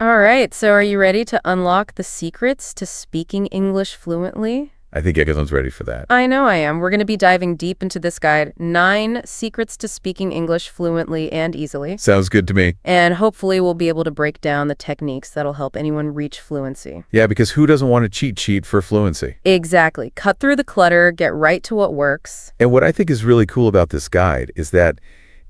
All right, so are you ready to unlock the secrets to speaking English fluently? I think everyone's ready for that. I know I am. We're going to be diving deep into this guide, 9 secrets to speaking English fluently and easily. Sounds good to me. And hopefully we'll be able to break down the techniques that'll help anyone reach fluency. Yeah, because who doesn't want a cheat sheet for fluency? Exactly. Cut through the clutter, get right to what works. And what I think is really cool about this guide is that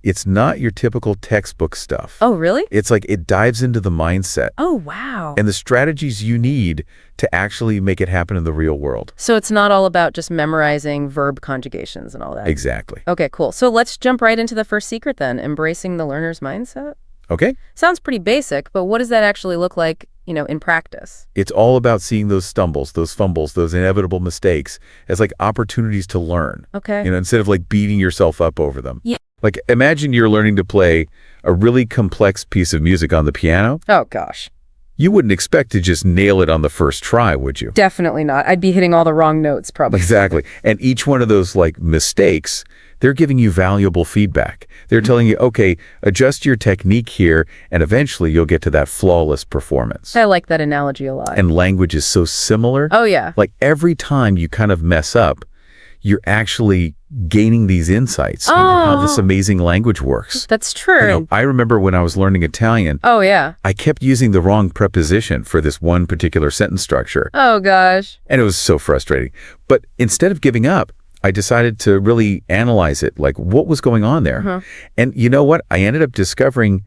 it's not your typical textbook stuff. Oh, really? It's like it dives into the mindset Oh, wow. and the strategies you need to actually make it happen in the real world. So it's not all about just memorizing verb conjugations and all that. Exactly. Okay, cool. So let's jump right into the first secret then, embracing the learner's mindset. Okay? Sounds pretty basic, but what does that actually look like, in practice? It's all about seeing those stumbles, those fumbles, those inevitable mistakes as like opportunities to learn. Okay. Instead of like beating yourself up over them. Yeah. Like imagine you're learning to play a really complex piece of music on the piano. Oh, gosh. You wouldn't expect to just nail it on the first try, would you? Definitely not. I'd be hitting all the wrong notes, probably. Exactly. And each one of those like mistakes, they're giving you valuable feedback. They're telling you, okay, adjust your technique here, and eventually you'll get to that flawless performance. I like that analogy a lot. And language is so similar. Oh, yeah. Like every time you kind of mess up, you're actually gaining these insights into how this amazing language works. That's true. I remember when I was learning Italian, Oh, yeah. I kept using the wrong preposition for this one particular sentence structure. Oh, gosh. And it was so frustrating. But instead of giving up, I decided to really analyze it, like what was going on there. And you know what? I ended up discovering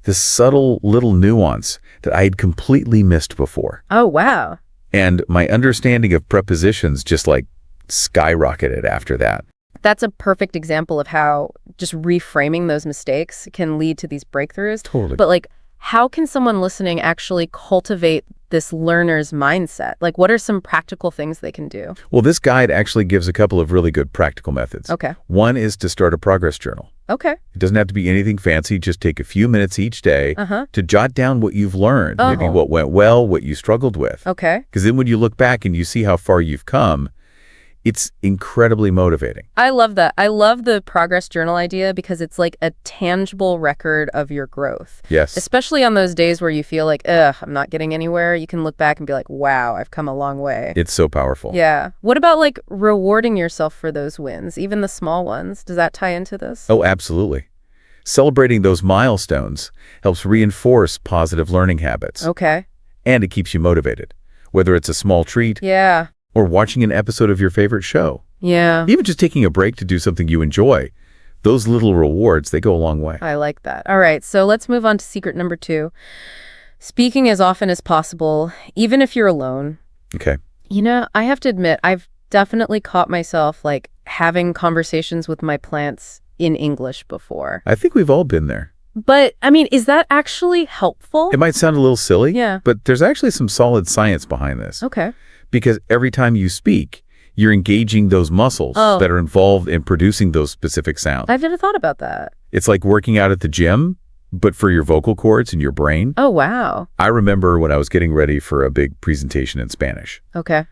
this subtle little nuance that I had completely missed before. Oh, wow. And my understanding of prepositions just like skyrocketed after that. That's a perfect example of how just reframing those mistakes can lead to these breakthroughs. Totally. But how can someone listening actually cultivate this learner's mindset? Like, what are some practical things they can do? Well, this guide actually gives a couple of really good practical methods. Okay. One is to start a progress journal. Okay. It doesn't have to be anything fancy. Just take a few minutes each day to jot down what you've learned, maybe what went well, what you struggled with. Okay. Because then when you look back and you see how far you've come, it's incredibly motivating. I love that. I love the progress journal idea because it's like a tangible record of your growth. Yes. Especially on those days where you feel like, I'm not getting anywhere. You can look back and be like, wow, I've come a long way. It's so powerful. Yeah. What about rewarding yourself for those wins, even the small ones? Does that tie into this? Oh, absolutely. Celebrating those milestones helps reinforce positive learning habits. Okay. And it keeps you motivated, whether it's a small treat Yeah. or watching an episode of your favorite show. Yeah. Even just taking a break to do something you enjoy. Those little rewards, they go a long way. I like that. All right, so let's move on to secret number 2. Speaking as often as possible, even if you're alone. Okay. I have to admit, I've definitely caught myself having conversations with my plants in English before. I think we've all been there. But, is that actually helpful? It might sound a little silly, Yeah. but there's actually some solid science behind this. Okay. Because every time you speak, you're engaging those muscles that are involved in producing those specific sounds. I've never thought about that. It's like working out at the gym, but for your vocal cords and your brain. Oh, wow. I remember when I was getting ready for a big presentation in Spanish, Okay.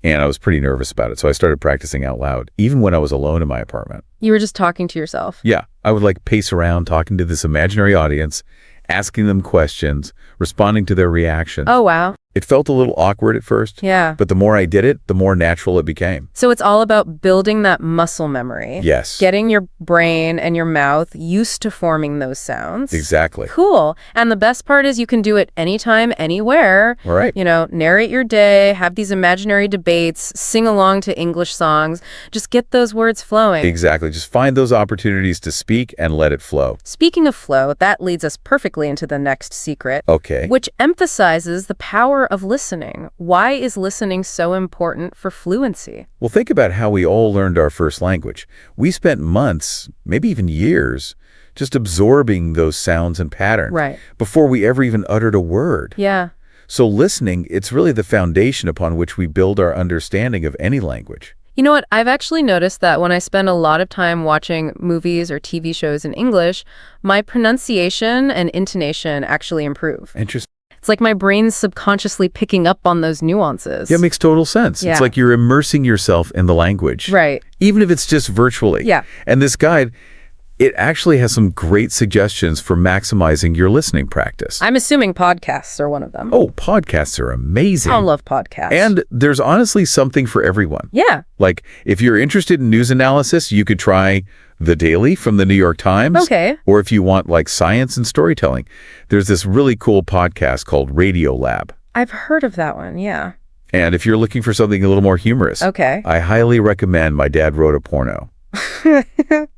and I was pretty nervous about it, so I started practicing out loud, even when I was alone in my apartment. You were just talking to yourself. Yeah, I would pace around talking to this imaginary audience, asking them questions, responding to their reactions. Oh, wow. It felt a little awkward at first, Yeah. but the more I did it, the more natural it became. So it's all about building that muscle memory. Yes. Getting your brain and your mouth used to forming those sounds. Exactly. Cool. And the best part is you can do it anytime, anywhere. All right. Narrate your day, have these imaginary debates, sing along to English songs. Just get those words flowing. Exactly. Just find those opportunities to speak and let it flow. Speaking of flow, that leads us perfectly into the next secret. Okay. Which emphasizes the power of listening. Why is listening so important for fluency? Well, think about how we all learned our first language. We spent months, maybe even years, just absorbing those sounds and patterns Right. before we ever even uttered a word. Yeah. So listening, it's really the foundation upon which we build our understanding of any language. You know what? I've actually noticed that when I spend a lot of time watching movies or TV shows in English, my pronunciation and intonation actually improve. Interesting. It's like my brain's subconsciously picking up on those nuances. Yeah, it makes total sense. Yeah. It's like you're immersing yourself in the language. Right. Even if it's just virtually. Yeah. And this guide, It actually has some great suggestions for maximizing your listening practice. I'm assuming podcasts are one of them. Oh, podcasts are amazing. I love podcasts. And there's honestly something for everyone. Yeah. Like, if you're interested in news analysis, you could try The Daily from the New York Times. Okay. Or if you want, like, science and storytelling, there's this really cool podcast called Radio Lab. I've heard of that one, yeah. And if you're looking for something a little more humorous, Okay. I highly recommend My Dad Wrote a Porno.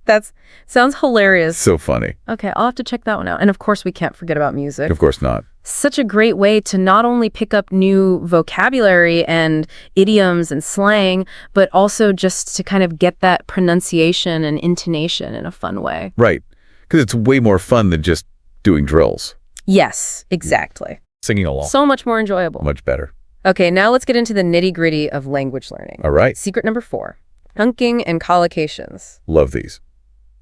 That sounds hilarious. So funny. Okay, I'll have to check that one out. And of course, we can't forget about music. Of course not. Such a great way to not only pick up new vocabulary and idioms and slang, but also just to kind of get that pronunciation and intonation in a fun way. Right. Because it's way more fun than just doing drills. Yes, exactly. Singing along. So much more enjoyable. Much better. Okay, now let's get into the nitty-gritty of language learning. All right. Secret number 4, chunking and collocations. Love these.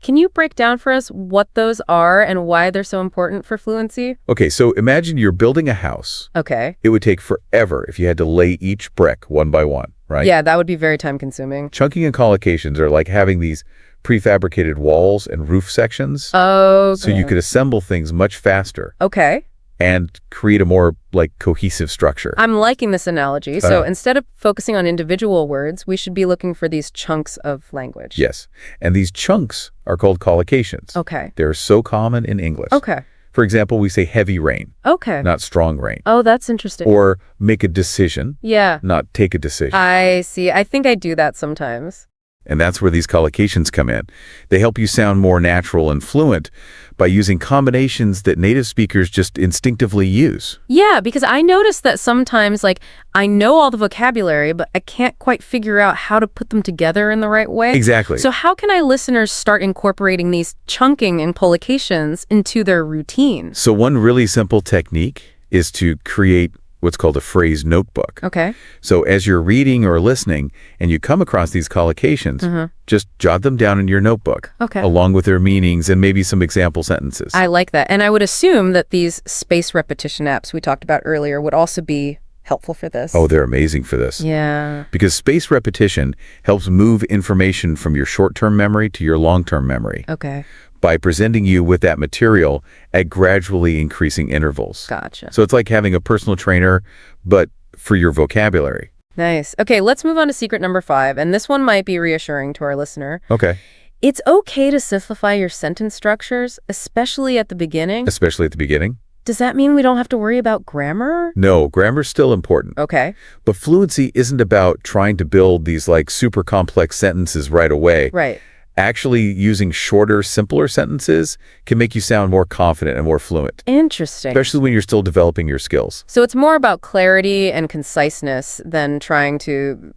Can you break down for us what those are and why they're so important for fluency? Okay, so imagine you're building a house. Okay. It would take forever if you had to lay each brick one by one, right? Yeah, that would be very time-consuming. Chunking and collocations are like having these prefabricated walls and roof sections. Okay. So you could assemble things much faster Okay. and create a more, like, cohesive structure. I'm liking this analogy. So instead of focusing on individual words, we should be looking for these chunks of language. Yes. And these chunks are called collocations. Okay. They're so common in English. Okay. For example, we say heavy rain, Okay. not strong rain. Oh, that's interesting. Or make a decision, Yeah. not take a decision. I see. I think I do that sometimes. And that's where these collocations come in. They help you sound more natural and fluent by using combinations that native speakers just instinctively use. Yeah, because I noticed that sometimes, like, I know all the vocabulary, but I can't quite figure out how to put them together in the right way. Exactly. So how can listeners start incorporating these chunking and collocations into their routine? So one really simple technique is to create what's called a phrase notebook. Okay. So as you're reading or listening and you come across these collocations, just jot them down in your notebook, Okay. along with their meanings and maybe some example sentences. I like that. And I would assume that these space repetition apps we talked about earlier would also be helpful for this. Oh, they're amazing for this. Yeah. Because space repetition helps move information from your short-term memory to your long-term memory Okay. by presenting you with that material at gradually increasing intervals. Gotcha. So it's like having a personal trainer, but for your vocabulary. Nice. Okay, let's move on to secret number 5. And this one might be reassuring to our listener. Okay. It's okay to simplify your sentence structures, especially at the beginning. Especially at the beginning. Does that mean we don't have to worry about grammar? No, grammar's still important. Okay. But fluency isn't about trying to build these, like, super complex sentences right away. Right. Actually, using shorter, simpler sentences can make you sound more confident and more fluent, Interesting. especially when you're still developing your skills. So it's more about clarity and conciseness than trying to,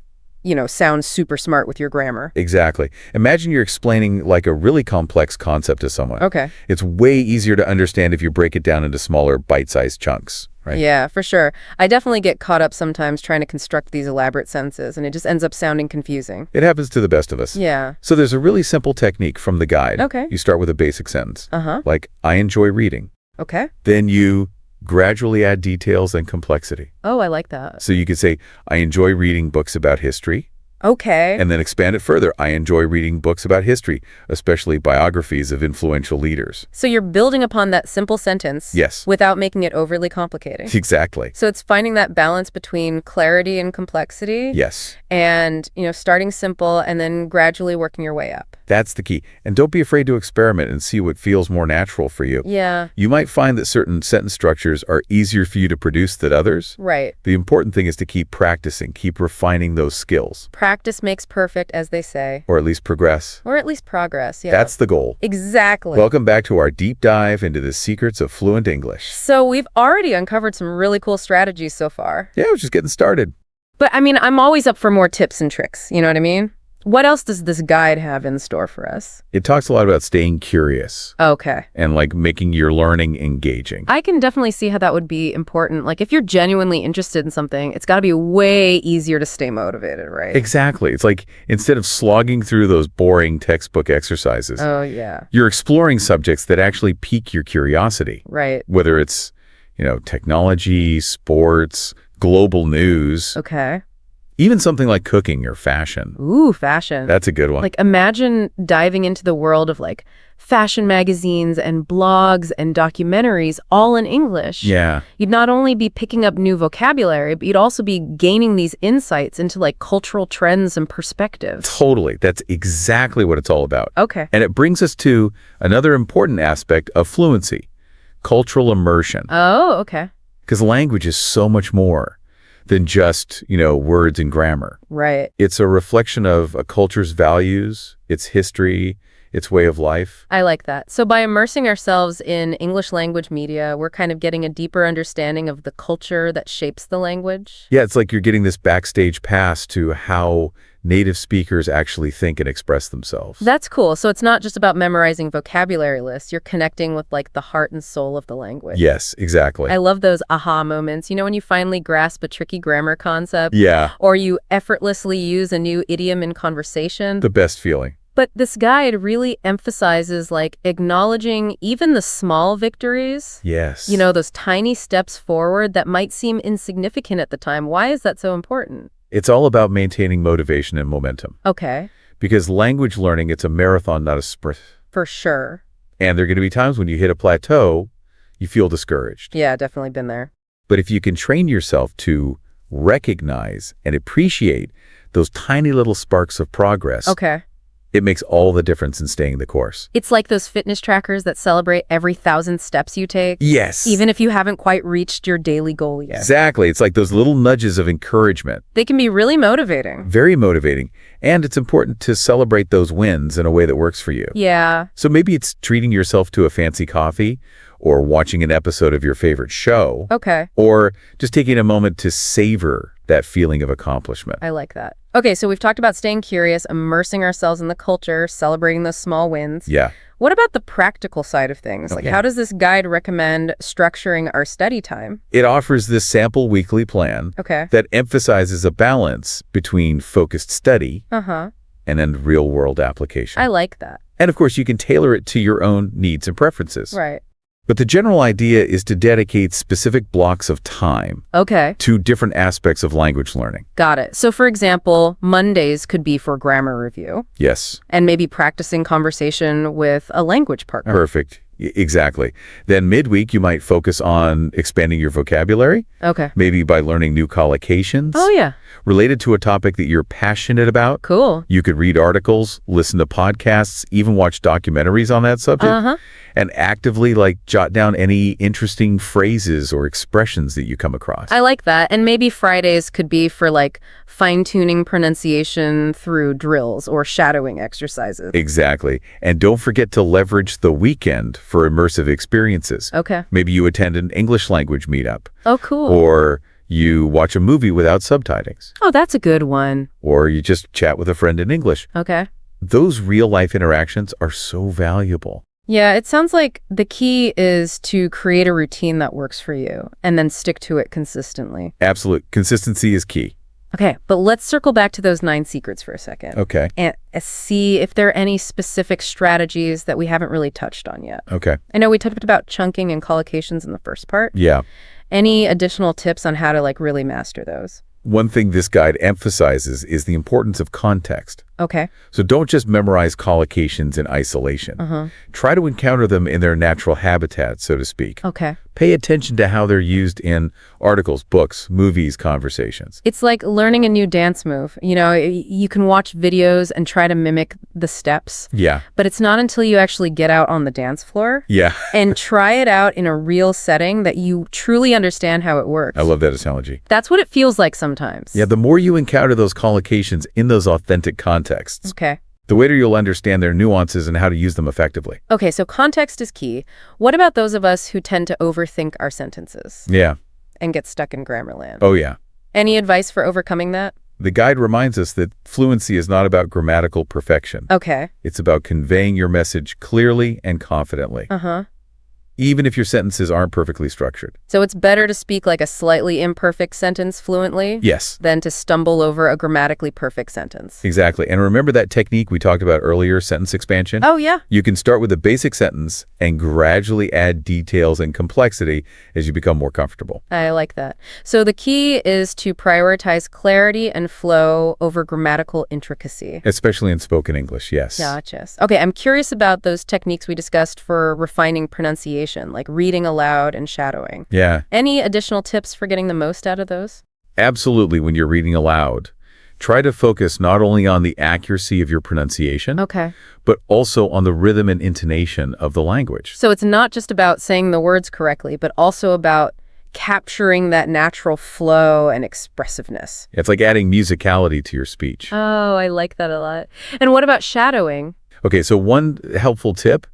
sound super smart with your grammar. Exactly. Imagine you're explaining, like, a really complex concept to someone. Okay. It's way easier to understand if you break it down into smaller, bite-sized chunks, right? Yeah, for sure. I definitely get caught up sometimes trying to construct these elaborate sentences, and it just ends up sounding confusing. It happens to the best of us. Yeah. So there's a really simple technique from the guide. Okay. You start with a basic sentence, Uh-huh. like, I enjoy reading. Okay. Then you gradually add details and complexity. Oh, I like that. So you could say, I enjoy reading books about history, Okay. and then expand it further. I enjoy reading books about history, especially biographies of influential leaders. So you're building upon that simple sentence Yes. without making it overly complicating. Exactly. So it's finding that balance between clarity and complexity Yes. and, starting simple and then gradually working your way up. That's the key. And don't be afraid to experiment and see what feels more natural for you. Yeah, You might find that certain sentence structures are easier for you to produce than others. right. The important thing is to keep practicing, keep refining those skills, Practice makes perfect, as they say. or at least progress. Or at least progress, yeah. That's the goal. Exactly. Welcome back to our deep dive into the secrets of fluent English. So we've already uncovered some really cool strategies so far. Yeah, we're just getting started. But I mean, I'm always up for more tips and tricks, you know what I mean? What else does this guide have in store for us? It talks a lot about staying curious Okay. and, like, making your learning engaging. I can definitely see how that would be important. Like, if you're genuinely interested in something, it's got to be way easier to stay motivated, right? Exactly. It's like instead of slogging through those boring textbook exercises, Oh, yeah. you're exploring subjects that actually pique your curiosity, Right. whether it's, technology, sports, global news. Okay. Even something like cooking or fashion. Ooh, fashion. That's a good one. Like, imagine diving into the world of, like, fashion magazines and blogs and documentaries all in English. Yeah. You'd not only be picking up new vocabulary, but you'd also be gaining these insights into, like, cultural trends and perspectives. Totally. That's exactly what it's all about. Okay. And it brings us to another important aspect of fluency, cultural immersion. Oh, okay. Because language is so much more than just, words and grammar. Right. It's a reflection of a culture's values, its history, its way of life. I like that. So by immersing ourselves in English language media, we're kind of getting a deeper understanding of the culture that shapes the language. Yeah, it's like you're getting this backstage pass to how native speakers actually think and express themselves. That's cool. So it's not just about memorizing vocabulary lists. You're connecting with, like, the heart and soul of the language. Yes, exactly. I love those aha moments. When you finally grasp a tricky grammar concept. Yeah. Or you effortlessly use a new idiom in conversation. The best feeling. But this guide really emphasizes, like, acknowledging even the small victories. Yes. Those tiny steps forward that might seem insignificant at the time. Why is that so important? It's all about maintaining motivation and momentum. Okay. Because language learning, it's a marathon, not a sprint. For sure. And there are going to be times when you hit a plateau, you feel discouraged. Yeah, definitely been there. But if you can train yourself to recognize and appreciate those tiny little sparks of progress, Okay. it makes all the difference in staying the course. It's like those fitness trackers that celebrate every 1,000 steps you take. Yes. Even if you haven't quite reached your daily goal yet. Exactly. It's like those little nudges of encouragement. They can be really motivating. Very motivating. And it's important to celebrate those wins in a way that works for you. Yeah. So maybe it's treating yourself to a fancy coffee or watching an episode of your favorite show. Okay. Or just taking a moment to savor that feeling of accomplishment. I like that. Okay, so we've talked about staying curious, immersing ourselves in the culture, celebrating those small wins. Yeah. What about the practical side of things? Like, Okay. how does this guide recommend structuring our study time? It offers this sample weekly plan Okay. that emphasizes a balance between focused study Uh-huh. and then real-world application. I like that. And of course, you can tailor it to your own needs and preferences. Right. But the general idea is to dedicate specific blocks of time Okay. to different aspects of language learning. Got it. So, for example, Mondays could be for grammar review Yes, and maybe practicing conversation with a language partner. perfect. Exactly. Then midweek, you might focus on expanding your vocabulary, Okay. maybe by learning new collocations Oh, yeah. related to a topic that you're passionate about. Cool. You could read articles, listen to podcasts, even watch documentaries on that subject, Uh-huh. and actively jot down any interesting phrases or expressions that you come across. I like that. And maybe Fridays could be for, like, fine-tuning pronunciation through drills or shadowing exercises. Exactly. And don't forget to leverage the weekend for immersive experiences. Okay. Maybe you attend an English language meetup, Oh, cool. or you watch a movie without subtitles, Oh, that's a good one. or you just chat with a friend in English. Okay. Those real-life interactions are so valuable. Yeah, it sounds like the key is to create a routine that works for you and then stick to it consistently. Absolute consistency is key. Okay, but let's circle back to those 9 secrets for a second. Okay. And see if there are any specific strategies that we haven't really touched on yet. Okay. I know we talked about chunking and collocations in the first part. Yeah. Any additional tips on how to really master those? One thing this guide emphasizes is the importance of context. Okay. So don't just memorize collocations in isolation. Uh-huh. Try to encounter them in their natural habitat, so to speak. Okay. Pay attention to how they're used in articles, books, movies, conversations. It's like learning a new dance move. You can watch videos and try to mimic the steps, Yeah. but it's not until you actually get out on the dance floor Yeah. and try it out in a real setting that you truly understand how it works. I love that analogy. That's what it feels like sometimes. Yeah, the more you encounter those collocations in those authentic contexts, Okay. the later you'll understand their nuances and how to use them effectively. Okay, so context is key. What about those of us who tend to overthink our sentences Yeah. and get stuck in grammar land? Oh, yeah. Any advice for overcoming that? The guide reminds us that fluency is not about grammatical perfection. Okay. It's about conveying your message clearly and confidently. Uh-huh. even if your sentences aren't perfectly structured. So it's better to speak like a slightly imperfect sentence fluently Yes, than to stumble over a grammatically perfect sentence. exactly. And remember that technique we talked about earlier, sentence expansion? Oh, yeah. You can start with a basic sentence and gradually add details and complexity as you become more comfortable. I like that. So the key is to prioritize clarity and flow over grammatical intricacy. Especially in spoken English, yes. Gotcha. Okay, I'm curious about those techniques we discussed for refining pronunciation, like reading aloud and shadowing. Yeah, Any additional tips for getting the most out of those? absolutely. When you're reading aloud, try to focus not only on the accuracy of your pronunciation, Okay. but also on the rhythm and intonation of the language. So it's not just about saying the words correctly, but also about capturing that natural flow and expressiveness. It's like adding musicality to your speech. Oh, I like that a lot. And what about shadowing? Okay, so one helpful tip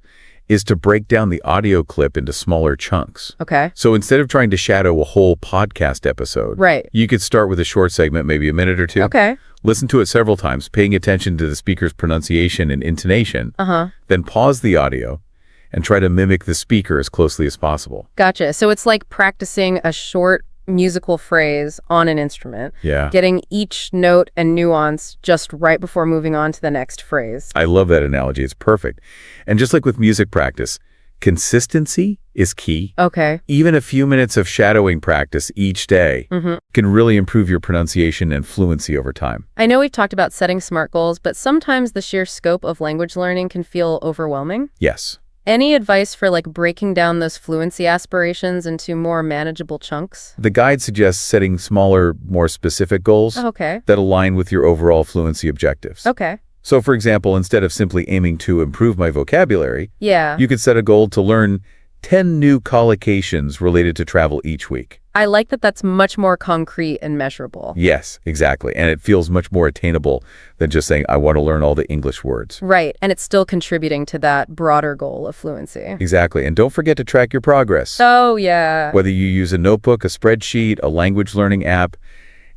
is to break down the audio clip into smaller chunks. Okay. So instead of trying to shadow a whole podcast episode, Right. you could start with a short segment, maybe a minute or two. Okay. Listen to it several times, paying attention to the speaker's pronunciation and intonation. Then pause the audio and try to mimic the speaker as closely as possible. Gotcha. So it's like practicing a short musical phrase on an instrument, Yeah. getting each note and nuance just right before moving on to the next phrase. I love that analogy. It's perfect. And just like with music practice, consistency is key. Okay. Even a few minutes of shadowing practice each day can really improve your pronunciation and fluency over time. I know we've talked about setting SMART goals, but sometimes the sheer scope of language learning can feel overwhelming. Yes. Any advice for like breaking down those fluency aspirations into more manageable chunks? The guide suggests setting smaller, more specific goals Okay. that align with your overall fluency objectives. Okay. So, for example, instead of simply aiming to improve my vocabulary, Yeah. you could set a goal to learn 10 new collocations related to travel each week. I like that that's much more concrete and measurable. Yes, exactly. And it feels much more attainable than just saying, I want to learn all the English words. Right. And it's still contributing to that broader goal of fluency. Exactly. And don't forget to track your progress. Oh, yeah. Whether you use a notebook, a spreadsheet, a language learning app,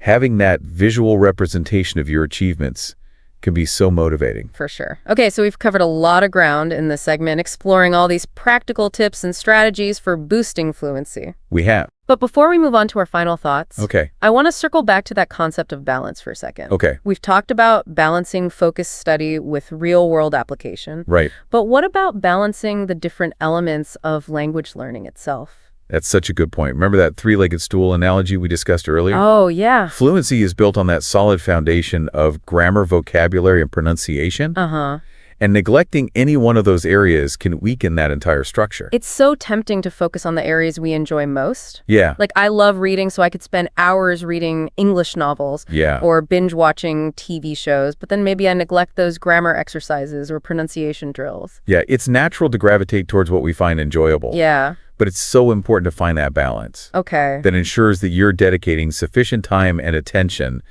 having that visual representation of your achievements can be so motivating. For sure. Okay, so we've covered a lot of ground in this segment, exploring all these practical tips and strategies for boosting fluency. We have. But before we move on to our final thoughts, Okay. I want to circle back to that concept of balance for a second. Okay. We've talked about balancing focused study with real-world application. Right. But what about balancing the different elements of language learning itself? That's such a good point. Remember that three-legged stool analogy we discussed earlier? Oh, yeah. Fluency is built on that solid foundation of grammar, vocabulary, and pronunciation. Uh-huh. And neglecting any one of those areas can weaken that entire structure. It's so tempting to focus on the areas we enjoy most. Yeah. Like, I love reading, so I could spend hours reading English novels Yeah. or binge watching TV shows, but then maybe I neglect those grammar exercises or pronunciation drills. Yeah, it's natural to gravitate towards what we find enjoyable. Yeah. But it's so important to find that balance Okay. that ensures that you're dedicating sufficient time and attention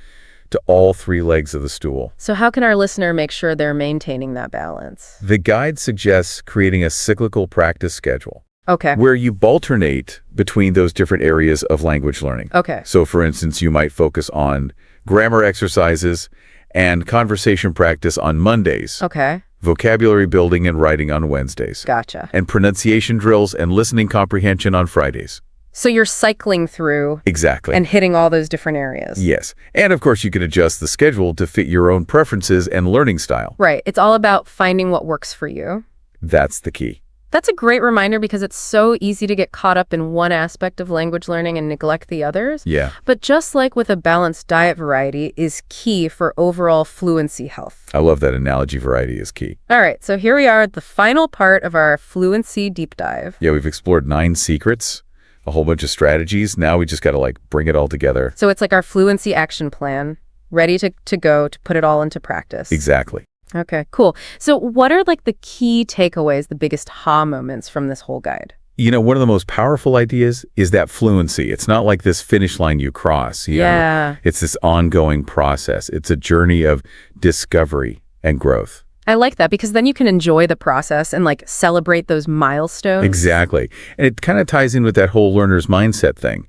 to all three legs of the stool. So how can our listener make sure they're maintaining that balance? The guide suggests creating a cyclical practice schedule Okay. where you alternate between those different areas of language learning. Okay. So, for instance, you might focus on grammar exercises and conversation practice on Mondays, Okay. vocabulary building and writing on Wednesdays, Gotcha. and pronunciation drills and listening comprehension on Fridays. So you're cycling through Exactly. and hitting all those different areas. Yes. And of course, you can adjust the schedule to fit your own preferences and learning style. Right. It's all about finding what works for you. That's the key. That's a great reminder because it's so easy to get caught up in one aspect of language learning and neglect the others. Yeah. But just like with a balanced diet, variety is key for overall fluency health. I love that analogy. Variety is key. All right, so here we are at the final part of our fluency deep dive. Yeah, we've explored 9 secrets, a whole bunch of strategies. Now we just got to bring it all together. So it's like our fluency action plan, ready to go to put it all into practice. Exactly. Okay, cool. So what are the key takeaways, the biggest ha moments from this whole guide? You know, one of the most powerful ideas is that fluency. It's not like this finish line you cross. You know? It's this ongoing process. It's a journey of discovery and growth. I like that because then you can enjoy the process and celebrate those milestones. Exactly. And it kind of ties in with that whole learner's mindset thing.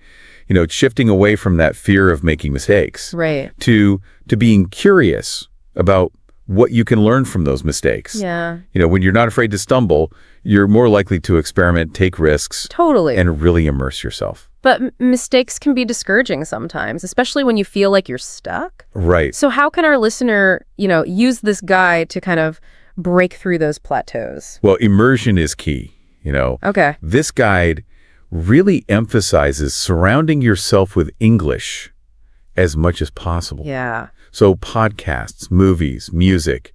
You know, it's shifting away from that fear of making mistakes. Right. To being curious about what you can learn from those mistakes. Yeah. When you're not afraid to stumble, you're more likely to experiment, take risks, Totally. and really immerse yourself. But mistakes can be discouraging sometimes, especially when you feel like you're stuck. Right. So how can our listener, use this guide to kind of break through those plateaus? Well, immersion is key. Okay. This guide really emphasizes surrounding yourself with English as much as possible. Yeah. So podcasts, movies, music,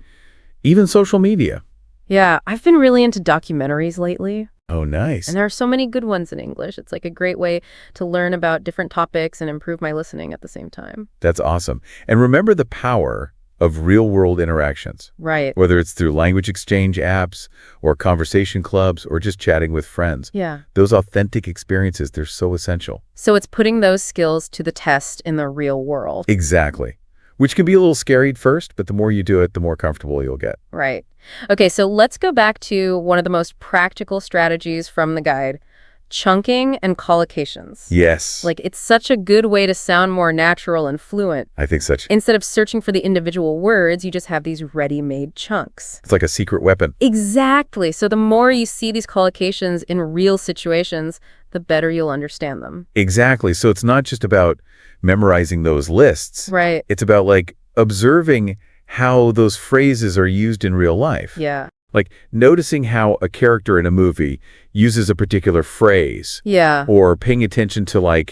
even social media. Yeah, I've been really into documentaries lately. Oh, nice. And there are so many good ones in English. It's like a great way to learn about different topics and improve my listening at the same time. That's awesome. And remember the power of real-world interactions. Right. Whether it's through language exchange apps or conversation clubs or just chatting with friends. Yeah. Those authentic experiences, they're so essential. So it's putting those skills to the test in the real world. Exactly. Which can be a little scary at first, but the more you do it, the more comfortable you'll get. Right. Okay, so let's go back to one of the most practical strategies from the guide, chunking and collocations. Yes. Like, it's such a good way to sound more natural and fluent. I think such. Instead of searching for the individual words, you just have these ready-made chunks. It's like a secret weapon. Exactly. So the more you see these collocations in real situations, the better you'll understand them. Exactly. So it's not just about memorizing those lists. Right. It's about observing how those phrases are used in real life. Yeah. Like noticing how a character in a movie uses a particular phrase. Yeah. Or paying attention to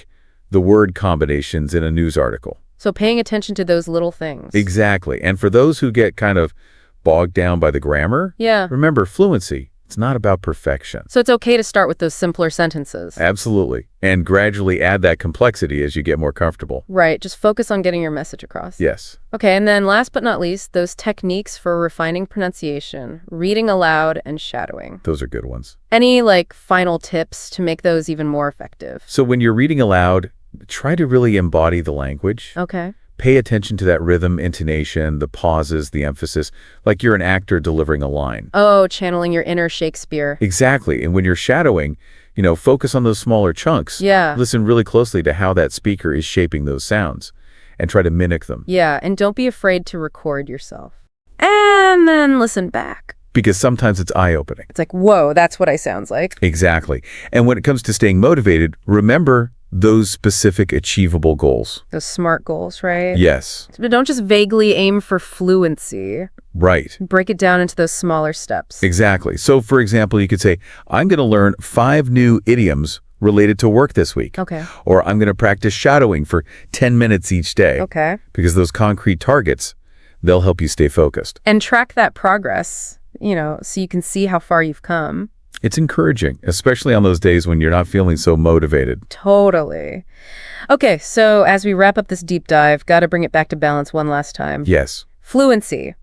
the word combinations in a news article. So paying attention to those little things. Exactly. And for those who get kind of bogged down by the grammar, Yeah. remember fluency. It's not about perfection. So it's okay to start with those simpler sentences. Absolutely. And gradually add that complexity as you get more comfortable. Right. Just focus on getting your message across. Yes. Okay. And then last but not least, those techniques for refining pronunciation, reading aloud and shadowing. Those are good ones. Any final tips to make those even more effective? So when you're reading aloud, try to really embody the language. Okay. Pay attention to that rhythm, intonation, the pauses, the emphasis, like you're an actor delivering a line. Oh, channeling your inner Shakespeare. Exactly. And when you're shadowing, focus on those smaller chunks. Yeah. Listen really closely to how that speaker is shaping those sounds and try to mimic them. Yeah. And don't be afraid to record yourself. And then listen back. Because sometimes it's eye-opening. It's like, whoa, that's what I sounds like. Exactly. And when it comes to staying motivated, remember those specific achievable goals. Those SMART goals, right? Yes. But don't just vaguely aim for fluency. Right. Break it down into those smaller steps. Exactly. So, for example, you could say, I'm going to learn 5 new idioms related to work this week. Okay. Or I'm going to practice shadowing for 10 minutes each day. Okay. Because those concrete targets, they'll help you stay focused. And track that progress, so you can see how far you've come. It's encouraging, especially on those days when you're not feeling so motivated. Totally. Okay, so as we wrap up this deep dive, got to bring it back to balance one last time. Yes. Fluency,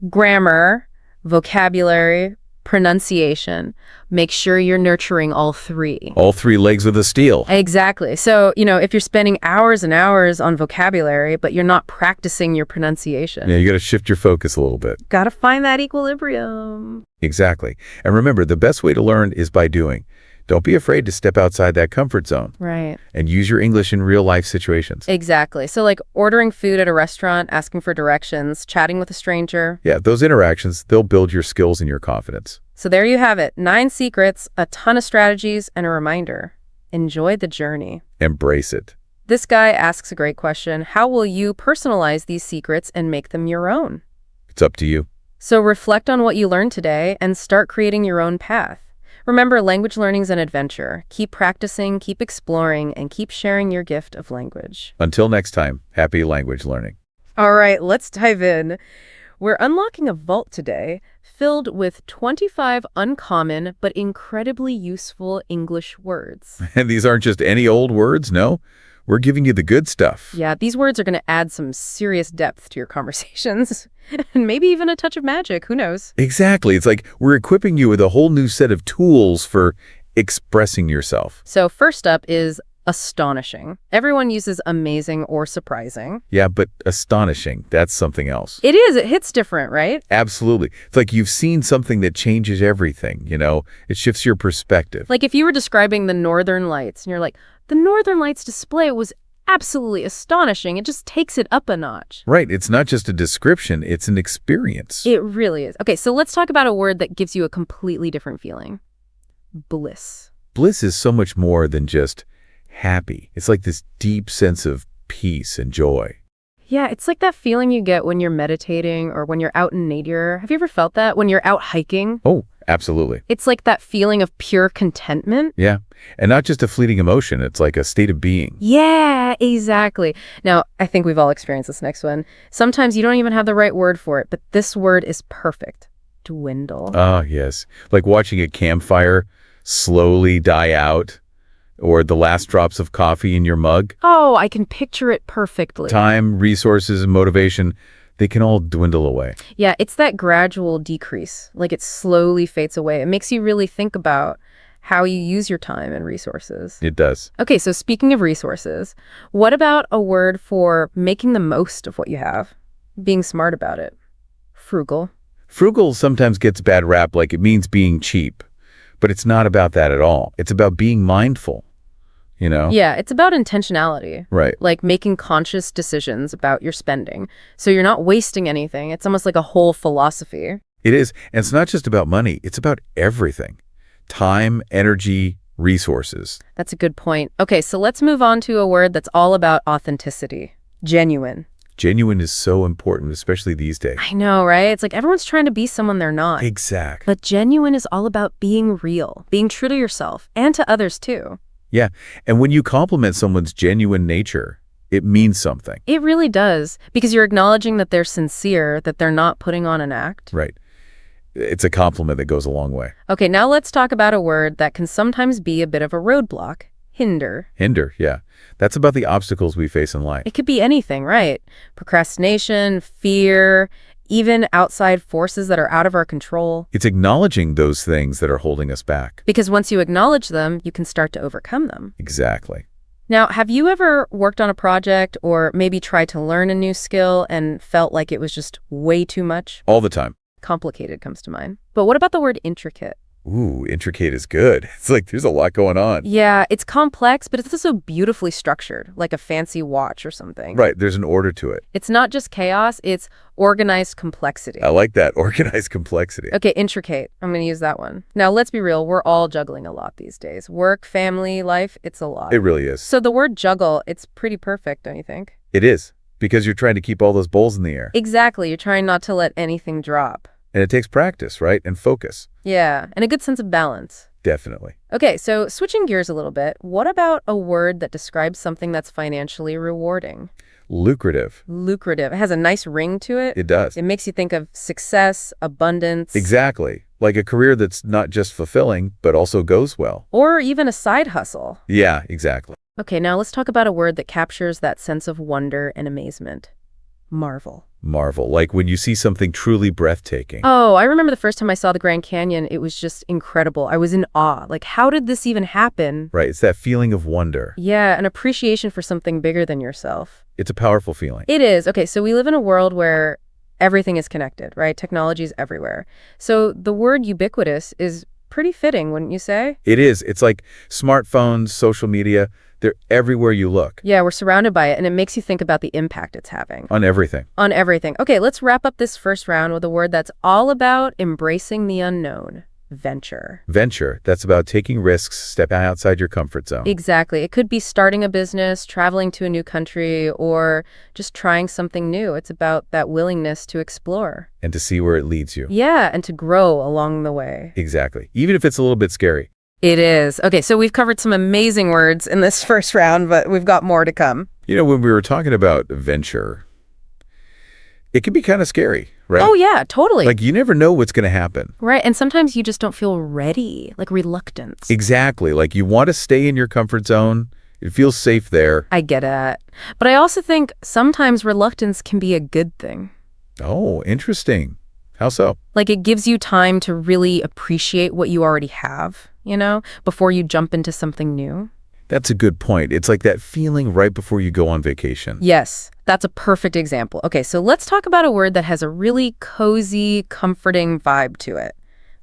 grammar, vocabulary, pronunciation. Make sure you're nurturing all three. All 3 legs of the steel. Exactly. So, if you're spending hours and hours on vocabulary, but you're not practicing your pronunciation, Yeah, you got to shift your focus a little bit. got to find that equilibrium. Exactly. And remember, the best way to learn is by doing. Don't be afraid to step outside that comfort zone Right. and use your English in real life situations. Exactly. So ordering food at a restaurant, asking for directions, chatting with a stranger. Yeah, those interactions, they'll build your skills and your confidence. So there you have it. 9 secrets, a ton of strategies, and a reminder. Enjoy the journey. Embrace it. This guy asks a great question. How will you personalize these secrets and make them your own? It's up to you. So reflect on what you learned today and start creating your own path. Remember, language learning's an adventure. Keep practicing, keep exploring, and keep sharing your gift of language. Until next time, happy language learning. All right, let's dive in. We're unlocking a vault today filled with 25 uncommon but incredibly useful English words. And these aren't just any old words, no. We're giving you the good stuff. Yeah, these words are going to add some serious depth to your conversations. And maybe even a touch of magic, who knows? Exactly. It's like we're equipping you with a whole new set of tools for expressing yourself. So first up is astonishing. Everyone uses amazing or surprising. Yeah, but astonishing, that's something else. It is. It hits different, right? Absolutely. It's like you've seen something that changes everything, It shifts your perspective. Like if you were describing the Northern Lights and you're like, the Northern Lights display was absolutely astonishing. It just takes it up a notch. Right. It's not just a description, it's an experience. It really is. Okay, so let's talk about a word that gives you a completely different feeling. Bliss. Bliss is so much more than just happy. It's like this deep sense of peace and joy. Yeah, it's like that feeling you get when you're meditating or when you're out in nature. Have you ever felt that when you're out hiking? Oh, absolutely. It's like that feeling of pure contentment. Yeah. And not just a fleeting emotion, it's like a state of being. Yeah, exactly. Now, I think we've all experienced this next one. Sometimes you don't even have the right word for it, but this word is perfect. Dwindle. Ah, yes. Like watching a campfire slowly die out, or the last drops of coffee in your mug. Oh, I can picture it perfectly. Time, resources, and motivation, they can all dwindle away. Yeah, it's that gradual decrease. Like it slowly fades away. It makes you really think about how you use your time and resources. It does. Okay, so speaking of resources, what about a word for making the most of what you have? Being smart about it. Frugal. Frugal sometimes gets bad rap like it means being cheap, but it's not about that at all. It's about being mindful, you know? Yeah, it's about intentionality. Right. Like making conscious decisions about your spending. So you're not wasting anything. It's almost like a whole philosophy. It is. And it's not just about money. It's about everything. Time, energy, resources. That's a good point. Okay, so let's move on to a word that's all about authenticity. Genuine. Genuine is so important, especially these days. I know, right? It's like everyone's trying to be someone they're not. Exactly. But genuine is all about being real, being true to yourself and to others too. Yeah. And when you compliment someone's genuine nature, it means something. It really does, because you're acknowledging that they're sincere, that they're not putting on an act. Right. It's a compliment that goes a long way. Okay, now let's talk about a word that can sometimes be a bit of a roadblock. Hinder. Hinder, yeah. That's about the obstacles we face in life. It could be anything, right? Procrastination, fear, even outside forces that are out of our control. It's acknowledging those things that are holding us back. Because once you acknowledge them, you can start to overcome them. Exactly. Now, have you ever worked on a project or maybe tried to learn a new skill and felt like it was just way too much? All the time. Complicated comes to mind. But what about the word intricate? Ooh, intricate is good. It's like there's a lot going on. Yeah, it's complex, but it's also beautifully structured, like a fancy watch or something. Right, there's an order to it. It's not just chaos, it's organized complexity. I like that, organized complexity. Okay, intricate. I'm going to use that one. Now, let's be real. We're all juggling a lot these days. Work, family, life, it's a lot. It really is. So the word juggle, it's pretty perfect, don't you think? It is, because you're trying to keep all those bowls in the air. Exactly. You're trying not to let anything drop. And it takes practice, right? And focus. Yeah, and a good sense of balance. Definitely. Okay, so switching gears a little bit, what about a word that describes something that's financially rewarding? Lucrative. Lucrative. It has a nice ring to it. It does. It makes you think of success, abundance. Exactly. Like a career that's not just fulfilling, but also goes well. Or even a side hustle. Yeah, exactly. Okay, now let's talk about a word that captures that sense of wonder and amazement. Marvel. Marvel. Like when you see something truly breathtaking. Oh, I remember the first time I saw the Grand Canyon. It was just incredible. I was in awe. Like, how did this even happen? Right. It's that feeling of wonder. Yeah, an appreciation for something bigger than yourself. It's a powerful feeling. It is. Okay, so we live in a world where everything is connected, right? Technology is everywhere. So the word ubiquitous is pretty fitting, wouldn't you say? It is. It's like smartphones, social media. They're everywhere you look. Yeah, we're surrounded by it, and it makes you think about the impact it's having. On everything. On everything. Okay, let's wrap up this first round with a word that's all about embracing the unknown. Venture. Venture. That's about taking risks, stepping outside your comfort zone. Exactly. It could be starting a business, traveling to a new country, or just trying something new. It's about that willingness to explore. And to see where it leads you. Yeah, and to grow along the way. Exactly. Even if it's a little bit scary. It is. Okay, so we've covered some amazing words in this first round, but we've got more to come. You know, when we were talking about venture, it can be kind of scary, right? Oh, yeah, totally. Like you never know what's going to happen. Right, and sometimes you just don't feel ready, like reluctance. Exactly. Like you want to stay in your comfort zone. It feels safe there. I get it. But I also think sometimes reluctance can be a good thing. Oh, interesting. How so? Like it gives you time to really appreciate what you already have, you know, before you jump into something new. That's a good point. It's like that feeling right before you go on vacation. Yes, that's a perfect example. Okay, so let's talk about a word that has a really cozy, comforting vibe to it.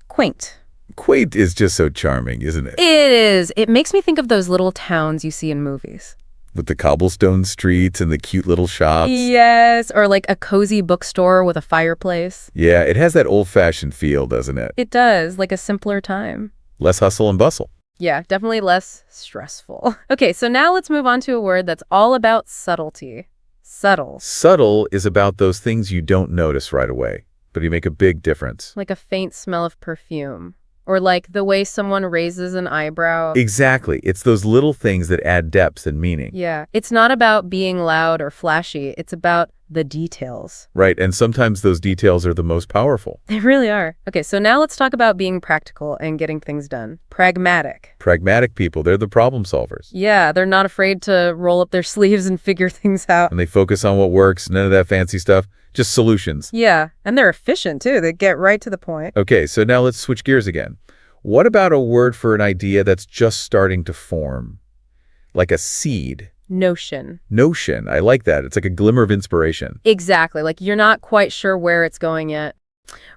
Quaint. Quaint is just so charming, isn't it? It is. It makes me think of those little towns you see in movies. With the cobblestone streets and the cute little shops. Yes, or like a cozy bookstore with a fireplace. Yeah, it has that old-fashioned feel, doesn't it? It does, like a simpler time. Less hustle and bustle. Yeah, definitely less stressful. Okay, so now let's move on to a word that's all about subtlety. Subtle. Subtle is about those things you don't notice right away, but you make a big difference. Like a faint smell of perfume. Or like the way someone raises an eyebrow. Exactly. It's those little things that add depth and meaning. Yeah, it's not about being loud or flashy. It's about the details. Right, and sometimes those details are the most powerful. They really are. Okay, so now let's talk about being practical and getting things done. Pragmatic. Pragmatic people, they're the problem solvers. Yeah, they're not afraid to roll up their sleeves and figure things out. And they focus on what works, none of that fancy stuff, just solutions. Yeah, and they're efficient too. They get right to the point. Okay, so now let's switch gears again. What about a word for an idea that's just starting to form? Like a seed. Notion. Notion. I like that. It's like a glimmer of inspiration. Exactly. Like you're not quite sure where it's going yet.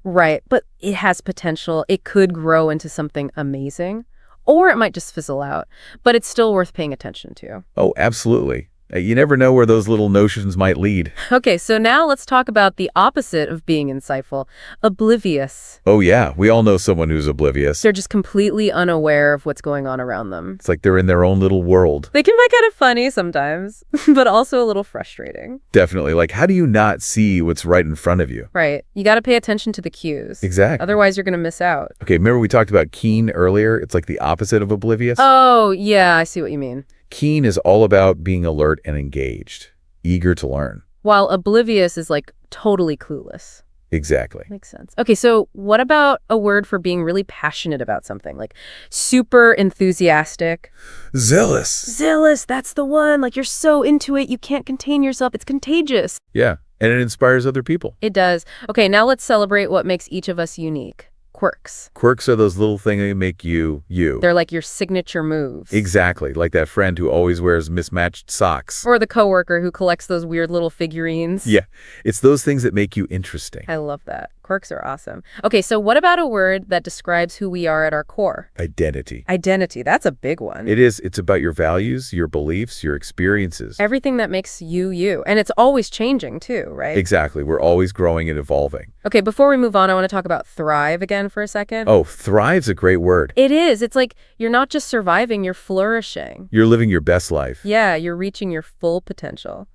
Right, but it has potential. It could grow into something amazing, or it might just fizzle out, but it's still worth paying attention to. Oh, absolutely. You never know where those little notions might lead. Okay, so now let's talk about the opposite of being insightful. Oblivious. Oh, yeah. We all know someone who's oblivious. They're just completely unaware of what's going on around them. It's like they're in their own little world. They can be kind of funny sometimes, but also a little frustrating. Definitely. Like, how do you not see what's right in front of you? Right. You got to pay attention to the cues. Exactly. Otherwise, you're going to miss out. Okay, remember we talked about keen earlier? It's like the opposite of oblivious. Oh, yeah, I see what you mean. Keen is all about being alert and engaged, eager to learn. While oblivious is like totally clueless. Exactly. Makes sense. Okay, so what about a word for being really passionate about something? Like super enthusiastic. Zealous. Zealous, that's the one. Like you're so into it, you can't contain yourself. It's contagious. Yeah, and it inspires other people. It does. Okay, now let's celebrate what makes each of us unique. Quirks. Quirks are those little things that make you, you. They're like your signature moves. Exactly, like that friend who always wears mismatched socks. Or the coworker who collects those weird little figurines. Yeah, it's those things that make you interesting. I love that. Quirks are awesome. Okay, so what about a word that describes who we are at our core? Identity. Identity, that's a big one. It is. It's about your values, your beliefs, your experiences. Everything that makes you, you. And it's always changing too, right? Exactly. We're always growing and evolving. Okay, before we move on, I want to talk about thrive again for a second. Oh, thrive's a great word. It is. It's like you're not just surviving, you're flourishing. You're living your best life. Yeah, you're reaching your full potential.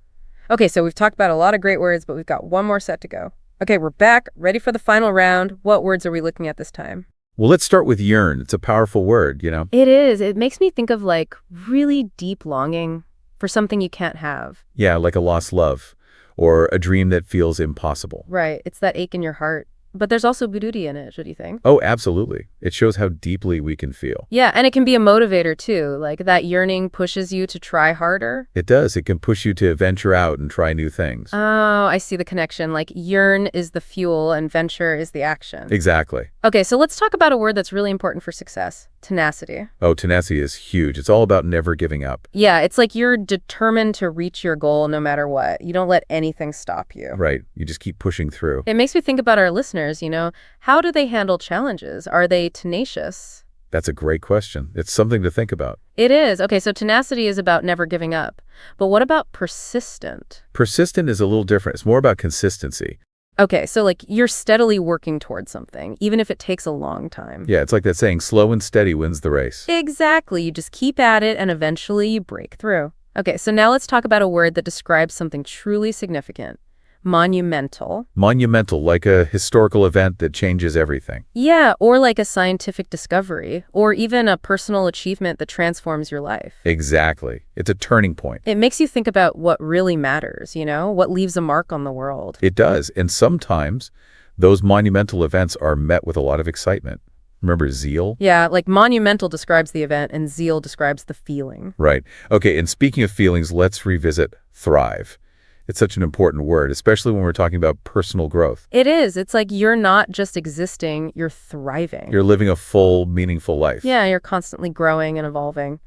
Okay, so we've talked about a lot of great words, but we've got one more set to go. Okay, we're back, ready for the final round. What words are we looking at this time? Well, let's start with yearn. It's a powerful word, you know? It is. It makes me think of like really deep longing for something you can't have. Yeah, like a lost love or a dream that feels impossible. Right. It's that ache in your heart. But there's also beauty in it, what do you think? Oh, absolutely. It shows how deeply we can feel. Yeah, and it can be a motivator too. Like that yearning pushes you to try harder. It does. It can push you to venture out and try new things. Oh, I see the connection. Like yearn is the fuel and venture is the action. Exactly. Okay, so let's talk about a word that's really important for success. Tenacity. Oh, tenacity is huge. It's all about never giving up. Yeah, it's like you're determined to reach your goal no matter what. You don't let anything stop you. Right. You just keep pushing through. It makes me think about our listeners, you know. How do they handle challenges? Are they tenacious? That's a great question. It's something to think about. It is. Okay, so tenacity is about never giving up. But what about persistent? Persistent is a little different. It's more about consistency. Okay, so like you're steadily working towards something, even if it takes a long time. Yeah, it's like that saying, slow and steady wins the race. Exactly. You just keep at it and eventually you break through. Okay, so now let's talk about a word that describes something truly significant. Monumental. Monumental, like a historical event that changes everything. Yeah, or like a scientific discovery, or even a personal achievement that transforms your life. Exactly. It's a turning point. It makes you think about what really matters, you know, what leaves a mark on the world. It does. And sometimes those monumental events are met with a lot of excitement. Remember zeal? Yeah, like monumental describes the event and zeal describes the feeling. Right. Okay, and speaking of feelings, let's revisit thrive. It's such an important word, especially when we're talking about personal growth. It is. It's like you're not just existing, you're thriving. You're living a full, meaningful life. Yeah, you're constantly growing and evolving.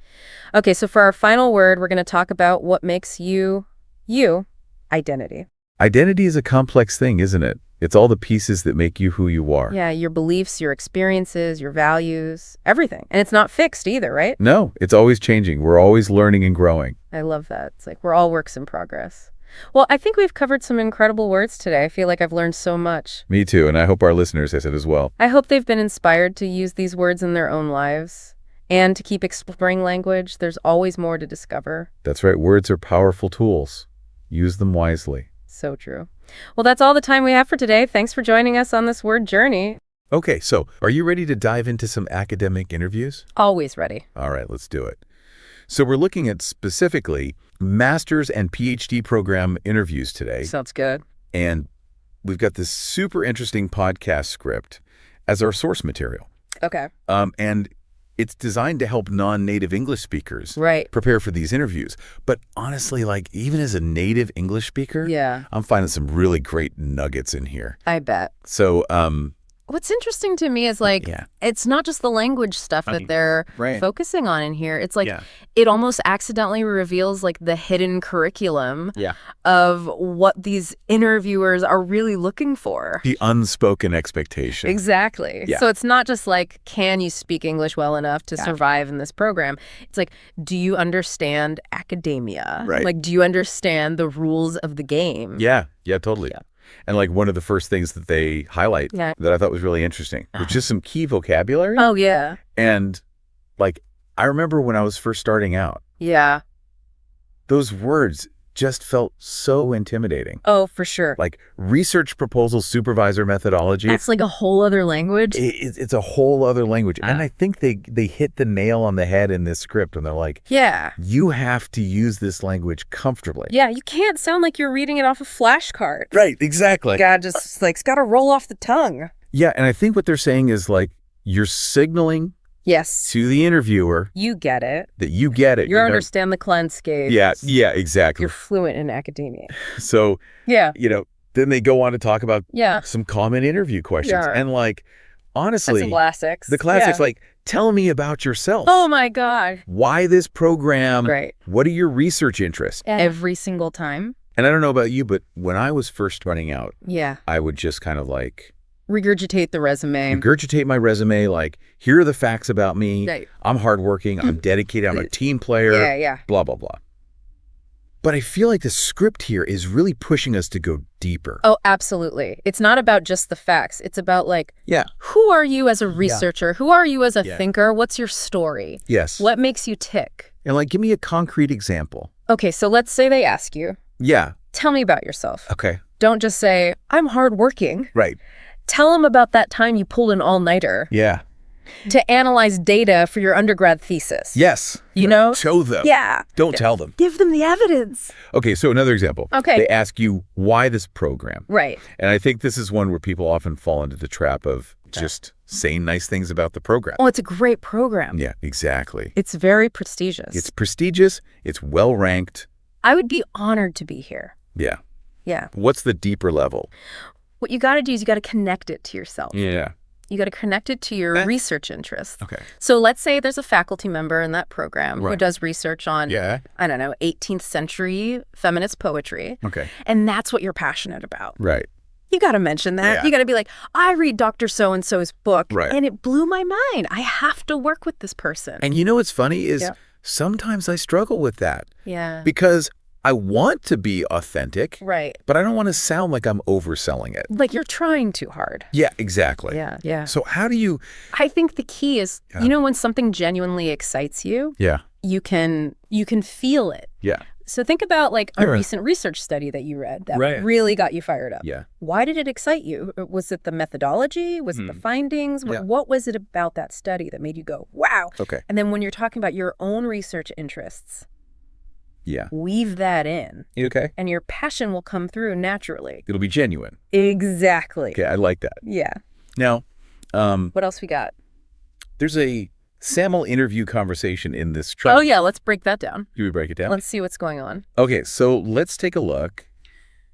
Okay, so for our final word, we're going to talk about what makes you, you, identity. Identity is a complex thing, isn't it? It's all the pieces that make you who you are. Yeah, your beliefs, your experiences, your values, everything. And it's not fixed either, right? No, it's always changing. We're always learning and growing. I love that. It's like we're all works in progress. Well, I think we've covered some incredible words today. I feel like I've learned so much. Me too, and I hope our listeners have as well. I hope they've been inspired to use these words in their own lives and to keep exploring language. There's always more to discover. That's right. Words are powerful tools. Use them wisely. So true. Well, that's all the time we have for today. Thanks for joining us on this word journey. Okay, so are you ready to dive into some academic interviews? Always ready. All right, let's do it. So we're looking at specifically master's and PhD program interviews today. Sounds good. And we've got this super interesting podcast script as our source material. Okay. And it's designed to help non-native English speakers prepare for these interviews. But honestly, like even as a native English speaker, I'm finding some really great nuggets in here. I bet. So what's interesting to me is like it's not just the language stuff that they're focusing on in here. It's like it almost accidentally reveals like the hidden curriculum of what these interviewers are really looking for. The unspoken expectation. Exactly. Yeah. So it's not just like, can you speak English well enough to survive in this program? It's like, do you understand academia? Right. Like, do you understand the rules of the game? Yeah, totally. Yeah. And like one of the first things that they highlight that I thought was really interesting, which is some key vocabulary. Oh, yeah. And like, I remember when I was first starting out. Yeah. Those words just felt so intimidating. Oh, for sure. Like research proposal supervisor methodology. That's like a whole other language. It's a whole other language. And I think they hit the nail on the head in this script. And they're like, you have to use this language comfortably. Yeah, you can't sound like you're reading it off a flashcard. Right, exactly. God, just like, it's got to roll off the tongue. Yeah, and I think what they're saying is like, you're signaling to the interviewer. You get it. That you get it. You understand the landscape. Yeah, exactly. You're fluent in academia. So, then they go on to talk about some common interview questions. Yeah. And like, honestly, the classics. The classics, like, tell me about yourself. Oh my God. Why this program? Right. What are your research interests? Every single time. And I don't know about you, but when I was first starting out, I would just kind of like regurgitate the resume. Regurgitate my resume, like, here are the facts about me. Right. I'm hardworking, I'm dedicated, I'm a team player, blah, blah, blah. But I feel like the script here is really pushing us to go deeper. Oh, absolutely. It's not about just the facts. It's about like, who are you as a researcher? Who are you as a thinker? What's your story? Yes. What makes you tick? And like, give me a concrete example. Okay, so let's say they ask you. Yeah. Tell me about yourself. Okay. Don't just say, I'm hardworking. Right. Tell them about that time you pulled an all-nighter. Yeah. To analyze data for your undergrad thesis. Yes. You know? Show them. Yeah. Don't tell them. Give them the evidence. Okay, so another example. Okay. They ask you, why this program? Right. And I think this is one where people often fall into the trap of just saying nice things about the program. Oh, it's a great program. Yeah, exactly. It's very prestigious. It's prestigious. It's well-ranked. I would be honored to be here. Yeah. Yeah. What's the deeper level? What you got to do is you got to connect it to yourself. Yeah. You got to connect it to your research interests. Okay. So let's say there's a faculty member in that program who does research on, I don't know, 18th century feminist poetry. Okay. And that's what you're passionate about. Right. You got to mention that. Yeah. You got to be like, I read Dr. So-and-so's book, Right. and it blew my mind. I have to work with this person. And you know what's funny is sometimes I struggle with that. Yeah. Because I want to be authentic. Right. But I don't want to sound like I'm overselling it. Like you're trying too hard. Yeah, exactly. Yeah, yeah. So how do you... I think the key is, you know, when something genuinely excites you, you can feel it. Yeah. So think about like a recent research study that you read that really got you fired up. Yeah. Why did it excite you? Was it the methodology? Was it the findings? What was it about that study that made you go, wow? Okay. And then when you're talking about your own research interests, weave that in. Okay. And your passion will come through naturally. It'll be genuine. Exactly. Okay, I like that. Yeah. Now, what else we got? there's a SAML interview conversation in this track. Oh, yeah. Let's break that down. Can we break it down? Let's see what's going on. Okay, so let's take a look.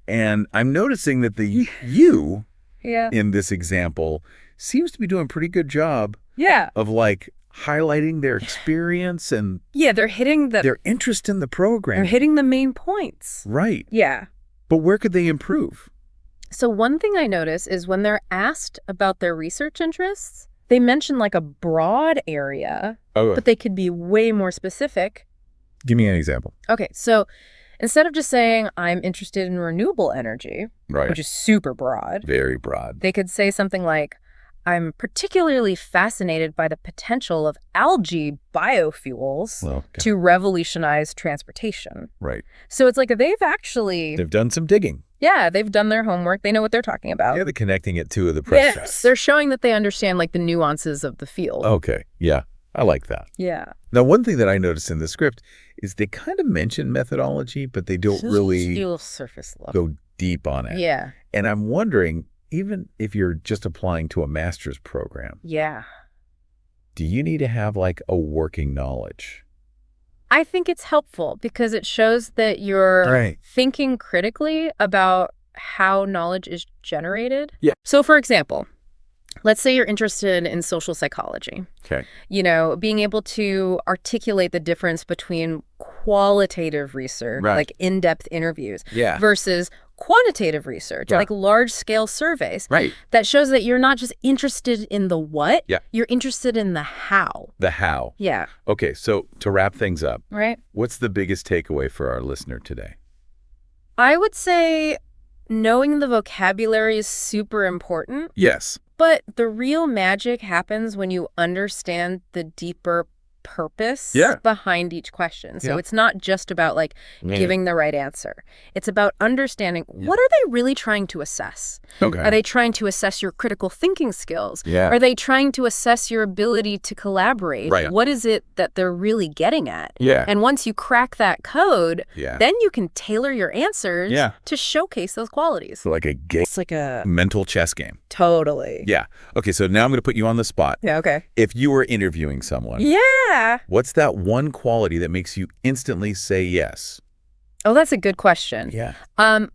And I'm noticing that the you in this example seems to be doing a pretty good job of like highlighting their experience and they're hitting their interest in the program. They're hitting the main points. Right. Yeah. But where could they improve? So one thing I notice is when they're asked about their research interests, they mention like a broad area, Oh, but they could be way more specific. give me an example. Okay, so instead of just saying, I'm interested in renewable energy, Right. which is super broad, Very broad. they could say something like, I'm particularly fascinated by the potential of algae biofuels Well, okay. to revolutionize transportation. Right. So it's like they've done some digging. they've done their homework. They know what they're talking about. Yeah, they're connecting it to the press. Yes, they're showing that they understand like the nuances of the field. Okay. Yeah. I like that. Yeah. Now, one thing that I noticed in the script is they kind of mention methodology, but they don't really Still surface level. go deep on it. Yeah. And I'm wondering, even if you're just applying to a master's program, Yeah. do you need to have like a working knowledge? I think it's helpful because it shows that you're Right. thinking critically about how knowledge is generated. Yeah. So, for example, let's say you're interested in social psychology. Okay. Being able to articulate the difference between qualitative research, Right. like in-depth interviews, Yeah. versus quantitative research, Yeah. like large-scale surveys. Right. That shows that you're not just interested in the what, Yeah. you're interested in the how. The how. Yeah. Okay. So to wrap things up, Right? what's the biggest takeaway for our listener today? I would say knowing the vocabulary is super important, Yes. but the real magic happens when you understand the deeper purpose Yeah. behind each question. So Yeah. it's not just about like giving the right answer. It's about understanding what are they really trying to assess? Okay. Are they trying to assess your critical thinking skills? Yeah. Are they trying to assess your ability to collaborate? Right. What is it that they're really getting at? Yeah. And once you crack that code, Yeah. then you can tailor your answers Yeah. to showcase those qualities. So like a game, It's like a mental chess game. totally. Yeah. Okay. So now I'm going to put you on the spot. Yeah, okay. If you were interviewing someone, Yeah. what's that one quality that makes you instantly say yes? Oh, that's a good question. Yeah.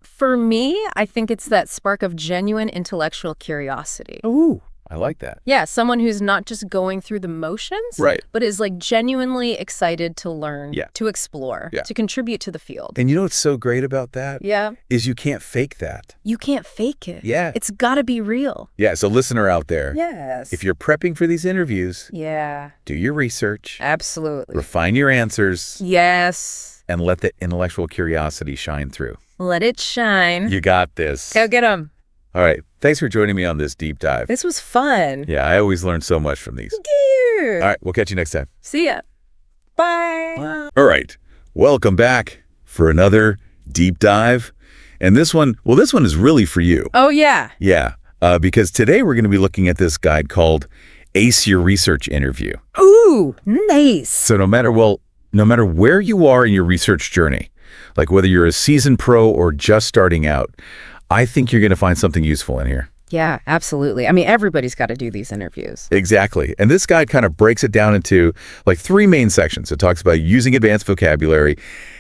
For me, I think it's that spark of genuine intellectual curiosity. Ooh, I like that. Yeah, someone who's not just going through the motions, Right. but is like genuinely excited to learn, Yeah. to explore, Yeah. to contribute to the field. And you know what's so great about that? Yeah. Is you can't fake that. You can't fake it. Yeah. It's got to be real. Yeah. So listener out there, Yes. if you're prepping for these interviews, Yeah, do your research, absolutely. refine your answers, Yes. and let the intellectual curiosity shine through. Let it shine. You got this. Go get them. All right. Thanks for joining me on this deep dive. This was fun. Yeah, I always learn so much from these. All All right. We'll catch you next time. See ya. Bye. All right. Welcome back for another deep dive. And this one is really for you. Oh, yeah. Yeah. Because today we're going to be looking at this guide called Ace Your Research Interview. Ooh, nice. So no matter where you are in your research journey, like whether you're a seasoned pro or just starting out, I think you're going to find something useful in here. Yeah, absolutely. I mean, everybody's got to do these interviews. Exactly. And this guide kind of breaks it down into like 3 main sections. It talks about using advanced vocabulary,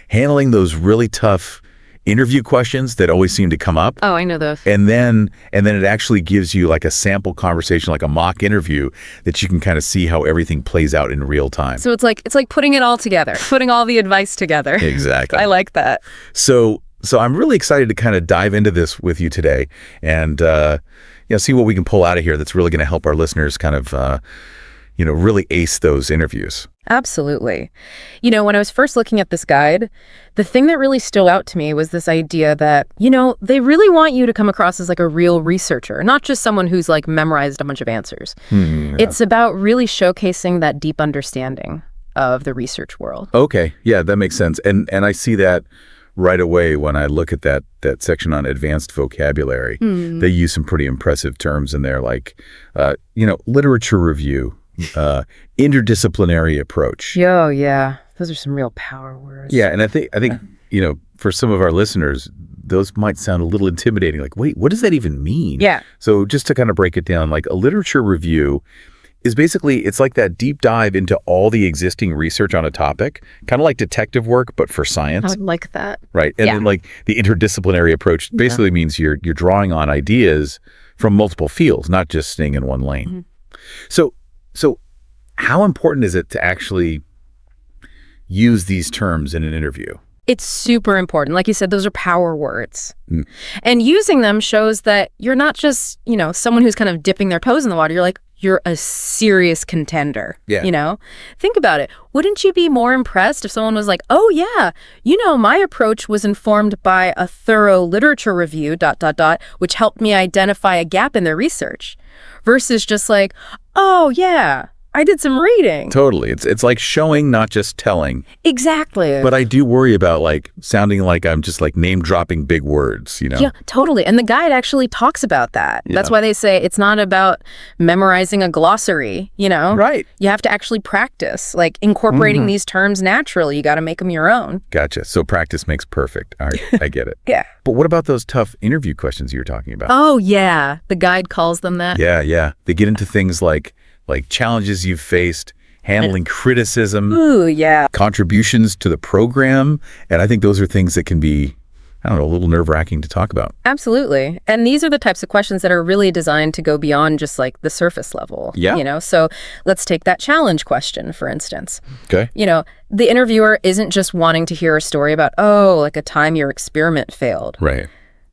handling those really tough interview questions that always seem to come up. Oh, I know those. And then it actually gives you like a sample conversation, like a mock interview that you can kind of see how everything plays out in real time. So it's like putting it all together, putting all the advice together. Exactly. I like that. So I'm really excited to kind of dive into this with you today and see what we can pull out of here that's really going to help our listeners kind of really ace those interviews. Absolutely. When I was first looking at this guide, the thing that really stood out to me was this idea that, they really want you to come across as like a real researcher, not just someone who's like memorized a bunch of answers. Yeah. It's about really showcasing that deep understanding of the research world. Okay. Yeah, that makes sense. And I see that right away when I look at that section on advanced vocabulary. They use some pretty impressive terms in there like, literature review, interdisciplinary approach. Yeah. Those are some real power words. Yeah, and I think for some of our listeners, those might sound a little intimidating. Like, wait, what does that even mean? Yeah. So just to kind of break it down, like a literature review is basically, it's like that deep dive into all the existing research on a topic, kind of like detective work, but for I science. would like that. Right. And then like the interdisciplinary approach basically means you're drawing on ideas from multiple fields, not just staying in one lane. So how important is it to actually use these terms in an interview? It's super important. Like you said, those are power words. Mm. And using them shows that you're not just, someone who's kind of dipping their toes in the water. You're like, you're a serious contender. Yeah. Think about it. Wouldn't you be more impressed if someone was like, oh, yeah, my approach was informed by a thorough literature review, ... which helped me identify a gap in their research, versus just like, oh, yeah, I did some reading. Totally. It's like showing, not just telling. Exactly. But I do worry about sounding like I'm just name dropping big words, Yeah, totally. And the guide actually talks about that. Yeah. That's why they say it's not about memorizing a glossary, Right. You have to actually practice, incorporating these terms naturally. You got to make them your own. Gotcha. So practice makes perfect. All right. I get it. Yeah. But what about those tough interview questions you were talking about? Oh, yeah. The guide calls them that. Yeah. They get into things like challenges you've faced, handling criticism, Ooh, yeah. contributions to the program. And I think those are things that can be, I don't know, a little nerve-wracking to talk about. Absolutely. And these are the types of questions that are really designed to go beyond just the surface level. Yeah. So let's take that challenge question, for instance. Okay. The interviewer isn't just wanting to hear a story about, a time your experiment failed. Right.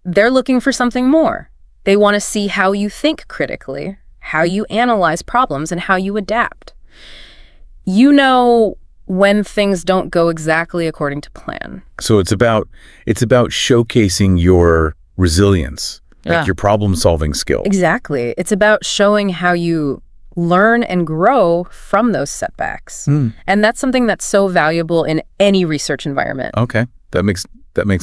They're looking for something more. They want to see how you think critically, how you analyze problems, and how you adapt. When things don't go exactly according to plan. So it's about showcasing your resilience, your problem-solving skill. Exactly. It's about showing how you learn and grow from those setbacks. And that's something that's so valuable in any research environment. Okay. That makes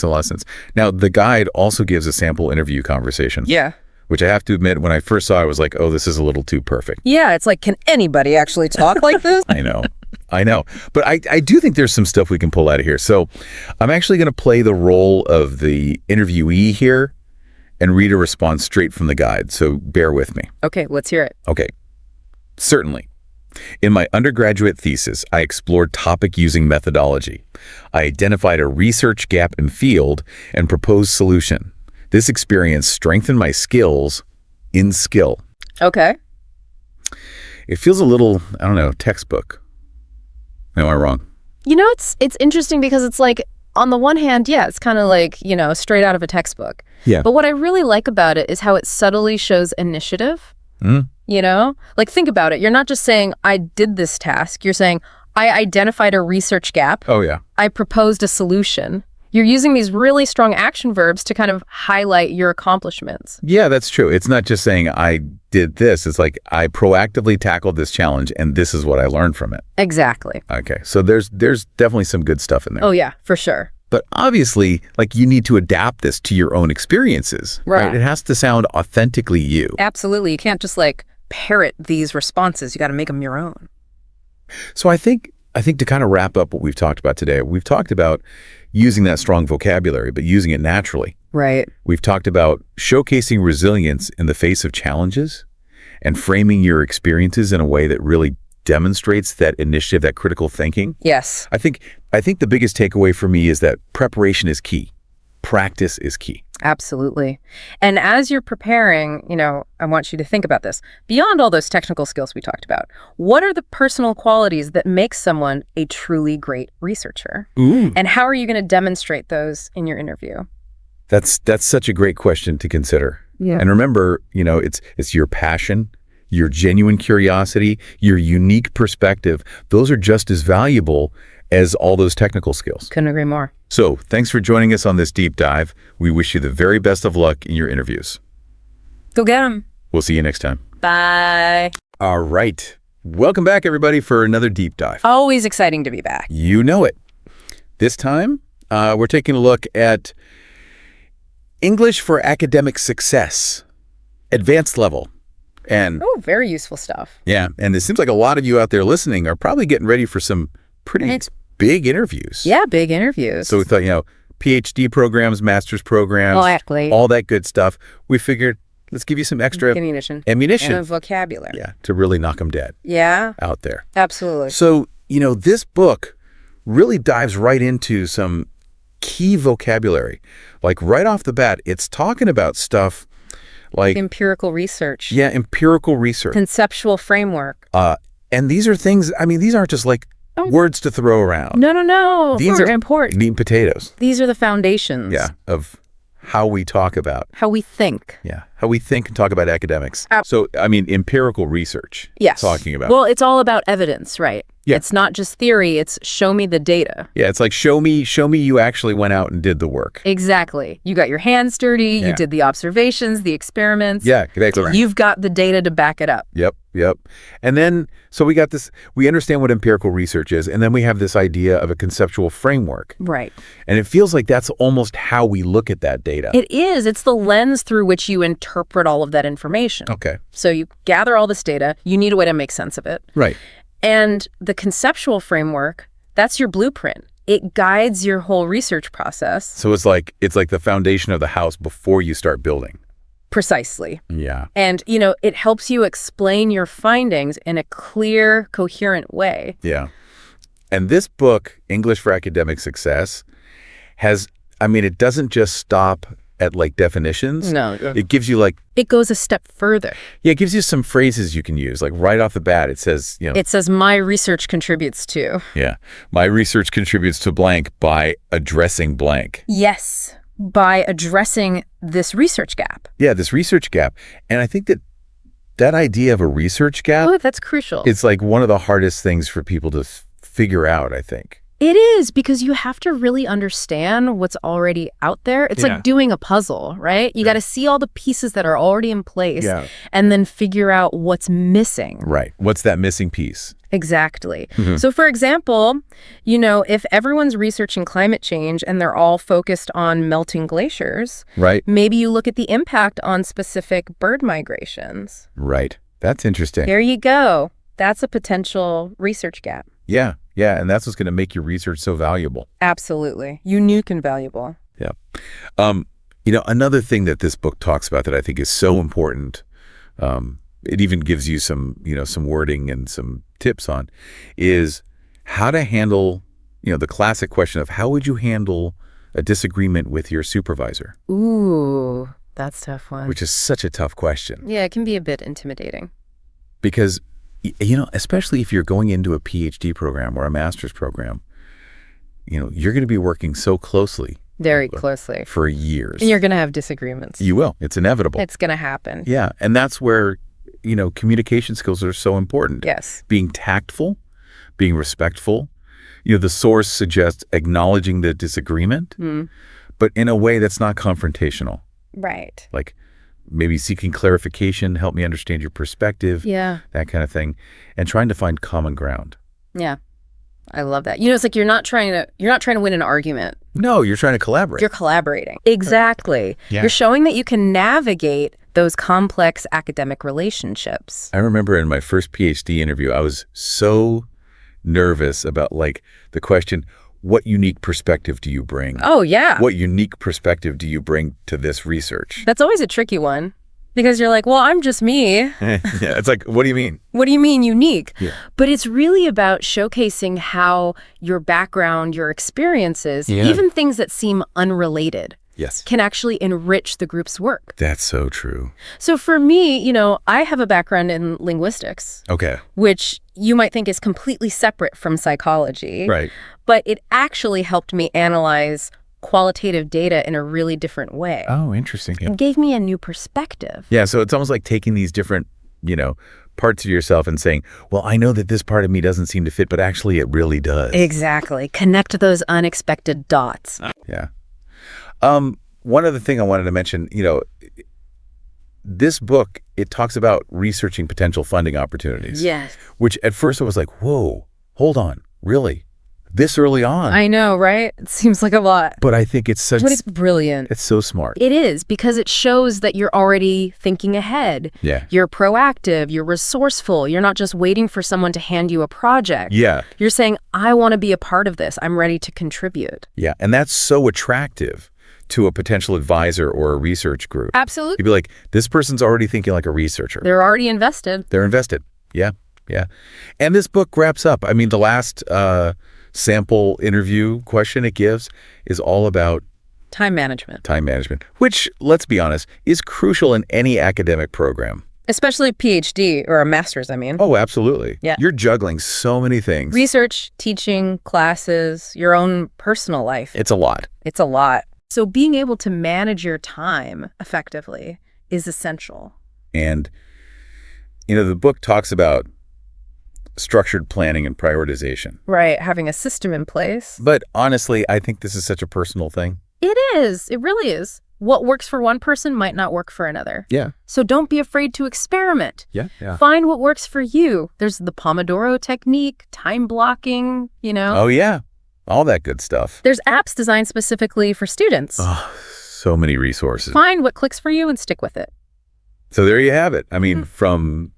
a lot of sense. Now, the guide also gives a sample interview conversation. Yeah. Which I have to admit, when I first saw it, I was like, oh, this is a little too perfect. Yeah, it's like, can anybody actually talk like this? I know. But I do think there's some stuff we can pull out of here. So I'm actually going to play the role of the interviewee here and read a response straight from the guide. So bear with me. Okay, let's hear it. Okay. Certainly. In my undergraduate thesis, I explored topic-using methodology. I identified a research gap in field and proposed solution. This experience strengthened my skills in skill. Okay. It feels a little, I don't know, textbook. Am I wrong? It's interesting because it's on the one hand, yeah, it's kind of straight out of a textbook. Yeah. But what I really like about it is how it subtly shows initiative. Think about it. You're not just saying, I did this task. You're saying, I identified a research gap. Oh, yeah. I proposed a solution. You're using these really strong action verbs to kind of highlight your accomplishments. Yeah, that's true. It's not just saying I did this. It's like I proactively tackled this challenge and this is what I learned from it. Exactly. Okay. So there's definitely some good stuff in there. Oh, yeah, for sure. But obviously, you need to adapt this to your own experiences. Right. It has to sound authentically you. Absolutely. You can't just parrot these responses. You got to make them your own. So I think to kind of wrap up what we've talked about today, we've talked about using that strong vocabulary, but using it naturally. Right. We've talked about showcasing resilience in the face of challenges and framing your experiences in a way that really demonstrates that initiative, that critical thinking. Yes. I think the biggest takeaway for me is that preparation is key. Practice is key. Absolutely. And as you're preparing, I want you to think about this. Beyond all those technical skills we talked about, what are the personal qualities that make someone a truly great researcher? Ooh. And how are you going to demonstrate those in your interview? That's such a great question to consider. Yeah. And remember, it's your passion, your genuine curiosity, your unique perspective. Those are just as valuable as all those technical skills. Couldn't agree more. So thanks for joining us on this deep dive. We wish you the very best of luck in your interviews. Go get them. We'll see you next time. Bye. All right. Welcome back, everybody, for another deep dive. Always exciting to be back. You know it. This time, we're taking a look at English for academic success, advanced level. And Oh, very useful stuff. yeah, and it seems like a lot of you out there listening are probably getting ready for some pretty big interviews. Yeah, big interviews. So we thought, PhD programs, master's programs, Exactly. all that good stuff. We figured, let's give you some extra ammunition. ammunition. And vocabulary. Yeah, to really knock them dead Yeah, out there. absolutely. So, this book really dives right into some key vocabulary. Right off the bat, it's talking about stuff like Empirical research. empirical research. Conceptual framework. And these are things, these aren't just Oh. Words to throw around. No. These They're are important. meat and potatoes. These are the foundations. Yeah, of how we talk about. How we think. Yeah, how we think and talk about academics. So, I mean, empirical research. Yes. Talking about. Well, it's all about evidence, right? Yeah. It's not just theory. It's show me the data. Yeah, it's like show me you actually went out and did the work. Exactly. You got your hands dirty. Yeah. You did the observations, the experiments. Yeah, exactly. You've got the data to back it up. Yep. And then, so we got this, we understand what empirical research is, and then we have this idea of a conceptual framework. Right. And it feels like that's almost how we look at that data. It is. It's the lens through which you interpret all of that information. Okay. So you gather all this data. You need a way to make sense of it. Right. And the conceptual framework, that's your blueprint. It guides your whole research process. So it's like the foundation of the house before you start building. Precisely. Yeah. And, it helps you explain your findings in a clear, coherent way. Yeah. And this book, English for Academic Success, it doesn't just stop at like definitions. No. It gives you It goes a step further. it gives you some phrases you can use. Like right off the bat, it says, It says, my research contributes to. yeah, my research contributes to blank by addressing blank. Yes, by addressing this research gap. Yeah, this research gap. And I think that idea of a research gap, Oh, that's crucial. it's like one of the hardest things for people to figure out, I think. It is, because you have to really understand what's already out there. It's Yeah. like doing a puzzle, right? You got to see all the pieces that are already in place Yeah. and then figure out what's missing. Right. What's that missing piece? Exactly. Mhm. So, for example, if everyone's researching climate change and they're all focused on melting glaciers, Right. maybe you look at the impact on specific bird migrations. Right. That's interesting. There you go. That's a potential research gap. Yeah. Yeah. And that's what's going to make your research so valuable. Absolutely. Unique and valuable. Yeah. Another thing that this book talks about that I think is so important, it even gives you some wording and some tips on, is how to handle, the classic question of how would you handle a disagreement with your supervisor? Ooh, that's a tough one. Which is such a tough question. Yeah, it can be a bit intimidating. Because, especially if you're going into a PhD program or a master's program, you're going to be working so closely. Very closely. For years. And you're going to have disagreements. You will. It's inevitable. It's going to happen. Yeah. And that's where, communication skills are so important. Yes. Being tactful, being respectful. The source suggests acknowledging the disagreement, but in a way that's not confrontational. Right. Like maybe seeking clarification, help me understand your perspective. Yeah. That kind of thing. And trying to find common ground. Yeah. I love that. It's like you're not trying to win an argument. No, you're trying to collaborate. You're collaborating. Exactly. Yeah. You're showing that you can navigate those complex academic relationships. I remember in my first PhD interview, I was so nervous about the question, what unique perspective do you bring? Oh, yeah. What unique perspective do you bring to this research? That's always a tricky one. Because you're like, well, I'm just me. Yeah, it's like, what do you mean? What do you mean unique? Yeah. But it's really about showcasing how your background, your experiences, Yeah. even things that seem unrelated, Yes. can actually enrich the group's work. That's so true. So for me, I have a background in linguistics, Okay. which you might think is completely separate from psychology. Right. But it actually helped me analyze qualitative data in a really different way. Oh, interesting. Yeah. It gave me a new perspective. Yeah. So it's almost like taking these different, parts of yourself and saying, well, I know that this part of me doesn't seem to fit, but actually it really does. Exactly. Connect those unexpected dots. Yeah. One other thing I wanted to mention, this book, it talks about researching potential funding opportunities. Yes. Which at first I was like, whoa, hold on, really? This early on? I know, right? It seems like a lot. But I think it's But it's brilliant. it's so smart. It is, because it shows that you're already thinking ahead. Yeah. You're proactive. You're resourceful. You're not just waiting for someone to hand you a project. Yeah. You're saying, I want to be a part of this. I'm ready to contribute. Yeah. And that's so attractive to a potential advisor or a research group. Absolutely. You'd be like, this person's already thinking like a researcher. They're already invested. They're invested. Yeah. Yeah. And this book wraps up. I mean, the last sample interview question it gives is all about Time management. time management, which, let's be honest, is crucial in any academic program. Especially PhD or a master's, I mean. Oh, absolutely. Yeah. You're juggling so many things. Research, teaching, classes, your own personal life. It's a lot. It's a lot. So being able to manage your time effectively is essential. And, the book talks about structured planning and prioritization. Right, having a system in place. But honestly, I think this is such a personal thing. It is. It really is. What works for one person might not work for another. Yeah. So don't be afraid to experiment. Yeah. Find what works for you. There's the Pomodoro technique, time blocking, Oh, yeah. All that good stuff. There's apps designed specifically for students. Oh, so many resources. Find what clicks for you and stick with it. So there you have it. I mean, from,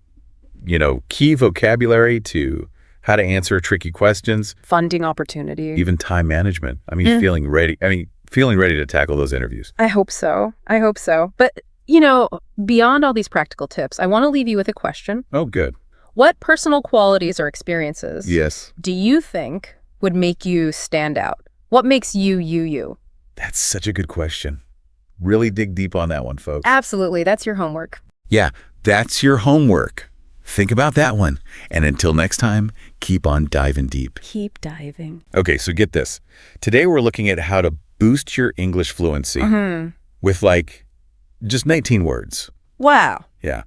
key vocabulary to how to answer tricky questions. Funding opportunity. Even time management. I mean, feeling ready to tackle those interviews. I hope so. But, beyond all these practical tips, I want to leave you with a question. Oh, good. What personal qualities or experiences do you think would make you stand out? What makes you, you? That's such a good question. Really dig deep on that one, folks. Absolutely. That's your homework. Yeah, that's your homework. Think about that one. And until next time, keep on diving deep. Keep diving. Okay, so get this. Today we're looking at how to boost your English fluency with just 19 words. Wow. Yeah.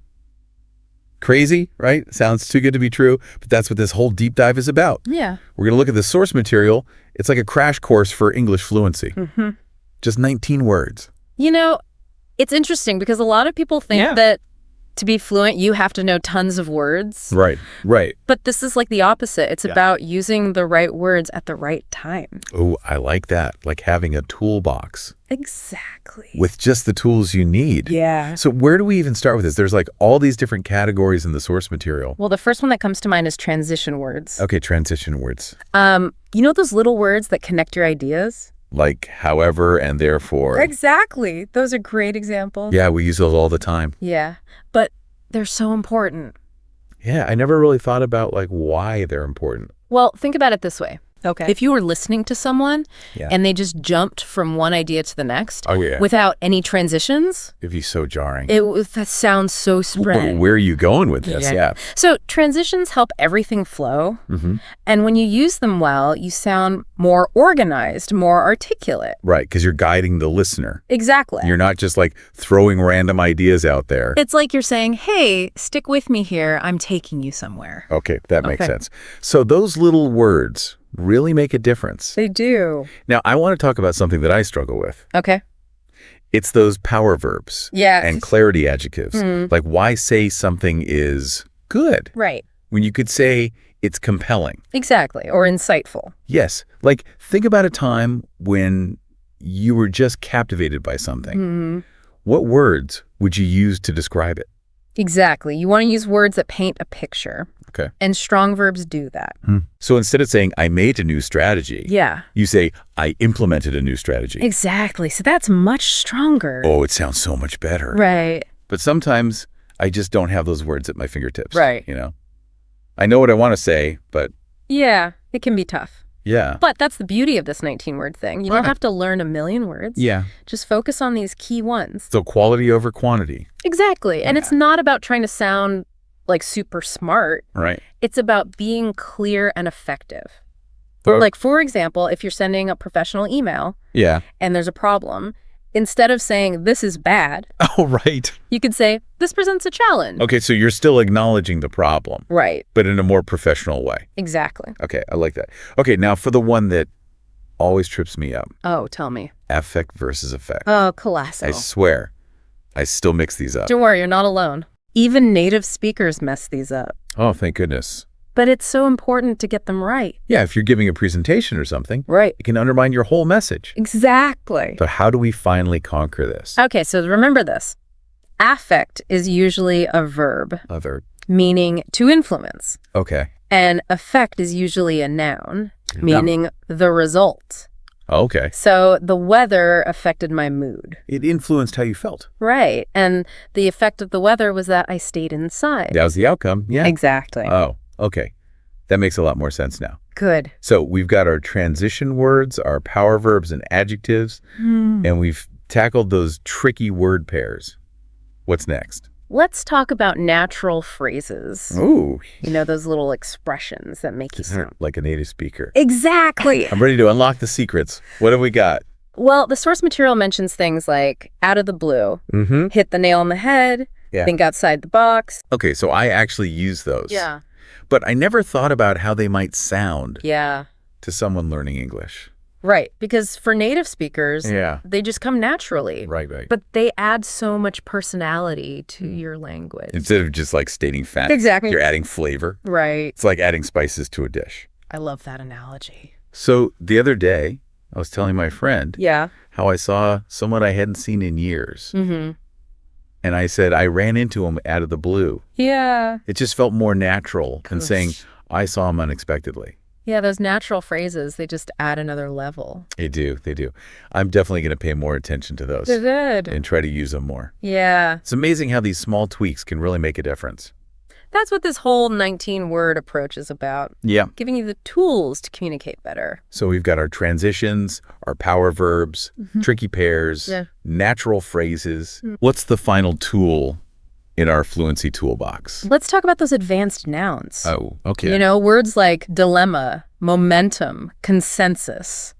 Crazy, right? Sounds too good to be true, but that's what this whole deep dive is about. Yeah. We're going to look at the source material. It's like a crash course for English fluency. Just 19 words. It's interesting because a lot of people think that to be fluent, you have to know tons of words. Right. But this is like the opposite. It's about using the right words at the right time. Oh, I like that. Like having a toolbox. Exactly. With just the tools you need. Yeah. So where do we even start with this? There's all these different categories in the source material. Well, the first one that comes to mind is transition words. Okay, transition words. Those little words that connect your ideas? Like however and therefore. Exactly. Those are great examples. Yeah, we use those all the time. Yeah. But they're so important. Yeah, I never really thought about why they're important. Well, think about it this way. Okay. If you were listening to someone and they just jumped from one idea to the next without any transitions, It'd be so jarring. that sounds so spread. Where are you going with this? Yeah. So transitions help everything flow. And when you use them well, you sound more organized, more articulate. Right, because you're guiding the listener. Exactly. You're not just throwing random ideas out there. It's like you're saying, hey, stick with me here. I'm taking you somewhere. Okay, that makes sense. So those little words really make a difference. They do. Now, I want to talk about something that I struggle with. Okay. It's those power verbs and clarity adjectives. Like, why say something is good Right. when you could say it's compelling? Exactly. Or insightful. Yes. Think about a time when you were just captivated by something. What words would you use to describe it? Exactly. You want to use words that paint a picture. Okay. And strong verbs do that. So instead of saying, I made a new strategy, you say, I implemented a new strategy. Exactly. So that's much stronger. Oh, it sounds so much better. Right. But sometimes I just don't have those words at my fingertips. Right. I know what I want to say, but Yeah, it can be tough. yeah. But that's the beauty of this 19-word thing. You don't have to learn a million words. Yeah. Just focus on these key ones. So quality over quantity. Exactly. And it's not about trying to sound super smart. Right. It's about being clear and effective. For example, if you're sending a professional email Yeah. and there's a problem, instead of saying, this is bad, Oh, right. you could say, this presents a challenge. Okay, so you're still acknowledging the problem, Right. but in a more professional way. Exactly. Okay, I like that. Okay, now for the one that always trips me up. Oh, tell me. Affect versus effect. Oh, classic. I swear, I still mix these up. Don't worry, you're not alone. Even native speakers mess these up. Oh, thank goodness. But it's so important to get them right. Yeah, if you're giving a presentation or something, Right. it can undermine your whole message. Exactly. So how do we finally conquer this? Okay, so remember this. Affect is usually a verb, Other. meaning to influence. Okay. And effect is usually a noun, meaning the result. Okay. So the weather affected my mood. It influenced how you felt. Right. And the effect of the weather was that I stayed inside. That was the outcome. Yeah. Exactly. Oh, okay. That makes a lot more sense now. Good. So we've got our transition words, our power verbs and adjectives, and we've tackled those tricky word pairs. What's next? Let's talk about natural phrases. Ooh, Those little expressions that make you sound. like a native speaker. Exactly. I'm ready to unlock the secrets. What have we got? Well, the source material mentions things like out of the blue, hit the nail on the head, think outside the box. Okay, so I actually use those. Yeah. But I never thought about how they might sound Yeah. to someone learning English. Right, because for native speakers, Yeah. they just come naturally. Right. But they add so much personality to your language. Instead of just like stating facts. Exactly. You're adding flavor. Right. It's like adding spices to a dish. I love that analogy. So the other day, I was telling my friend how I saw someone I hadn't seen in years. Mm-hmm. And I said, I ran into him out of the blue. Yeah. It just felt more natural than saying, I saw him unexpectedly. Yeah, those natural phrases, they just add another level. They do. I'm definitely going to pay more attention to those. They're good. And try to use them more. Yeah. It's amazing how these small tweaks can really make a difference. That's what this whole 19-word approach is about. Yeah. Giving you the tools to communicate better. So we've got our transitions, our power verbs, tricky pairs, natural phrases. What's the final tool in our fluency toolbox? Let's talk about those advanced nouns. Oh, okay. Words like dilemma, momentum, consensus.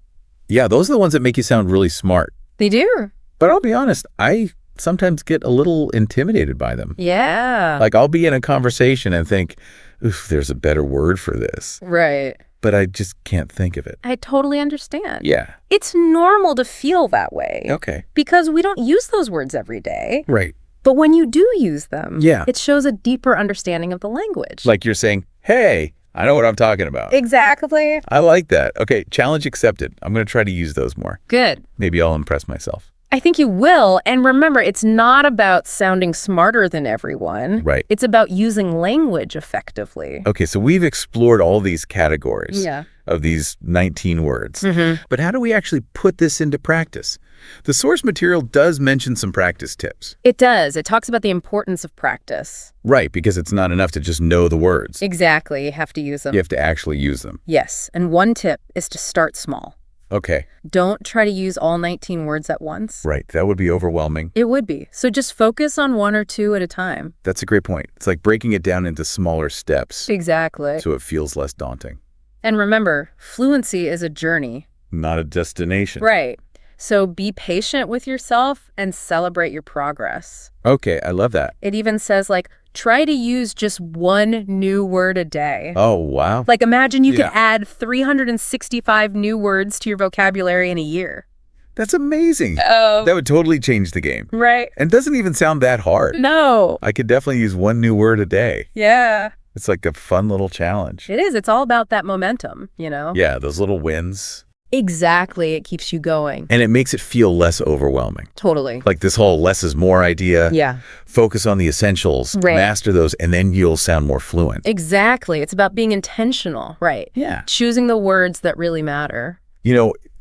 Yeah, those are the ones that make you sound really smart. They do. But I'll be honest, I sometimes get a little intimidated by them. Yeah. Like I'll be in a conversation and think, oof, there's a better word for this. Right. But I just can't think of it. I totally understand. Yeah. It's normal to feel that way. Okay. Because we don't use those words every day. Right. But when you do use them, Yeah. it shows a deeper understanding of the language. Like you're saying, hey, I know what I'm talking about. Exactly. I like that. Okay, challenge accepted. I'm going to try to use those more. Good. Maybe I'll impress myself. I think you will. And remember, it's not about sounding smarter than everyone. Right. It's about using language effectively. Okay, so we've explored all these categories Yeah. of these 19 words. But how do we actually put this into practice? The source material does mention some practice tips. It does. It talks about the importance of practice. Right, because it's not enough to just know the words. Exactly. You have to use them. You have to actually use them. Yes. And one tip is to start small. Okay, Don't try to use all 19 words at once. right. That would be overwhelming. It would be. So just focus on one or two at a time. That's a great point. It's like breaking it down into smaller steps Exactly. so it feels less daunting. And remember, fluency is a journey. Not a destination. Right. So be patient with yourself and celebrate your progress. Okay, I love that. It even says, try to use just one new word a day. Oh, wow. Imagine you could Yeah. add 365 new words to your vocabulary in a year. That's amazing. Oh. That would totally change the game. Right. And doesn't even sound that hard. No. I could definitely use one new word a day. Yeah. It's like a fun little challenge. It is. It's all about that momentum. Yeah, those little wins. Exactly. It keeps you going. And it makes it feel less overwhelming. Totally. Like this whole less is more idea. Yeah. Focus on the essentials, Right. master those, and then you'll sound more fluent. Exactly. It's about being intentional. Right. Yeah. Choosing the words that really matter.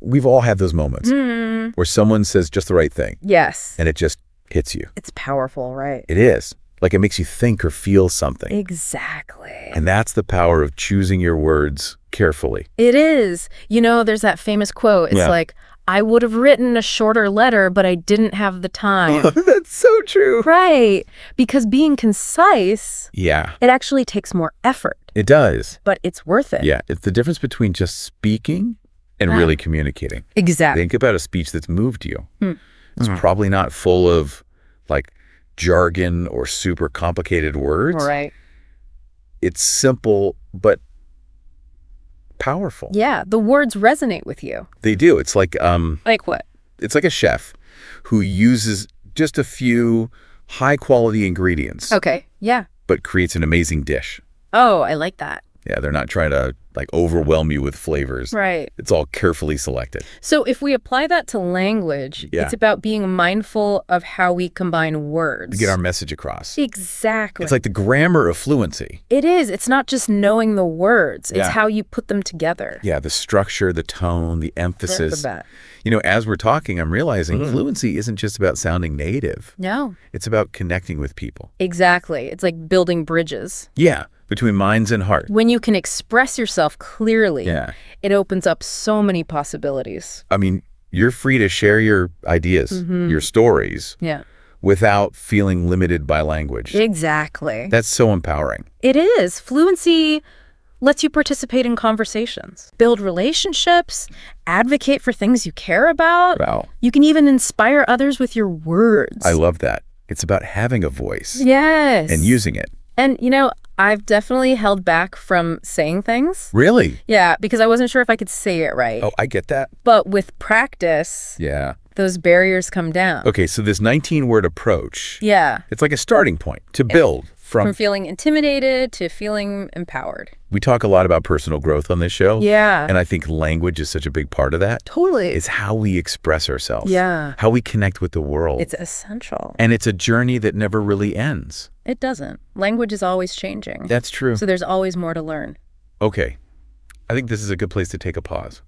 We've all had those moments where someone says just the right thing Yes. and it just hits you. It's powerful, right? It is. Like it makes you think or feel something. Exactly. And that's the power of choosing your words carefully. It is. There's that famous quote. It's Yeah. like, I would have written a shorter letter, but I didn't have the time. That's so true. Right. Because being concise, Yeah, it actually takes more effort, it does. but it's worth it. Yeah, it's the difference between just speaking and really communicating. Exactly. Think about a speech that's moved you. It's probably not full of jargon or super complicated words. Right. It's simple but powerful. Yeah. The words resonate with you. They do. It's like Like what? it's like a chef who uses just a few high quality ingredients Okay. Yeah. but creates an amazing dish. Oh, I like that. Yeah, they're not trying to overwhelm you with flavors. Right. It's all carefully selected. So if we apply that to language, Yeah. it's about being mindful of how we combine words. To get our message across. Exactly. It's like the grammar of fluency. It is. It's not just knowing the words. It's Yeah. how you put them together. Yeah, the structure, the tone, the emphasis. Right off As we're talking, I'm realizing fluency isn't just about sounding native. No. It's about connecting with people. Exactly. It's like building bridges. Yeah, between minds and heart. When you can express yourself clearly, Yeah. it opens up so many possibilities. I mean, you're free to share your ideas, your stories, Yeah. without feeling limited by language. Exactly. That's so empowering. It is. Fluency lets you participate in conversations, build relationships, advocate for things you care about. Wow. You can even inspire others with your words. I love that. It's about having a voice Yes. and using it. And, I've definitely held back from saying things. Really? Yeah, because I wasn't sure if I could say it right. Oh, I get that. But with practice, Yeah. those barriers come down. Okay, so this 19-word approach, Yeah. it's like a starting point to build From feeling intimidated to feeling empowered. We talk a lot about personal growth on this show. Yeah. And I think language is such a big part of that. Totally. It's how we express ourselves. Yeah. How we connect with the world. It's essential. And it's a journey that never really ends. It doesn't. Language is always changing. That's true. So there's always more to learn. Okay. I think this is a good place to take a pause.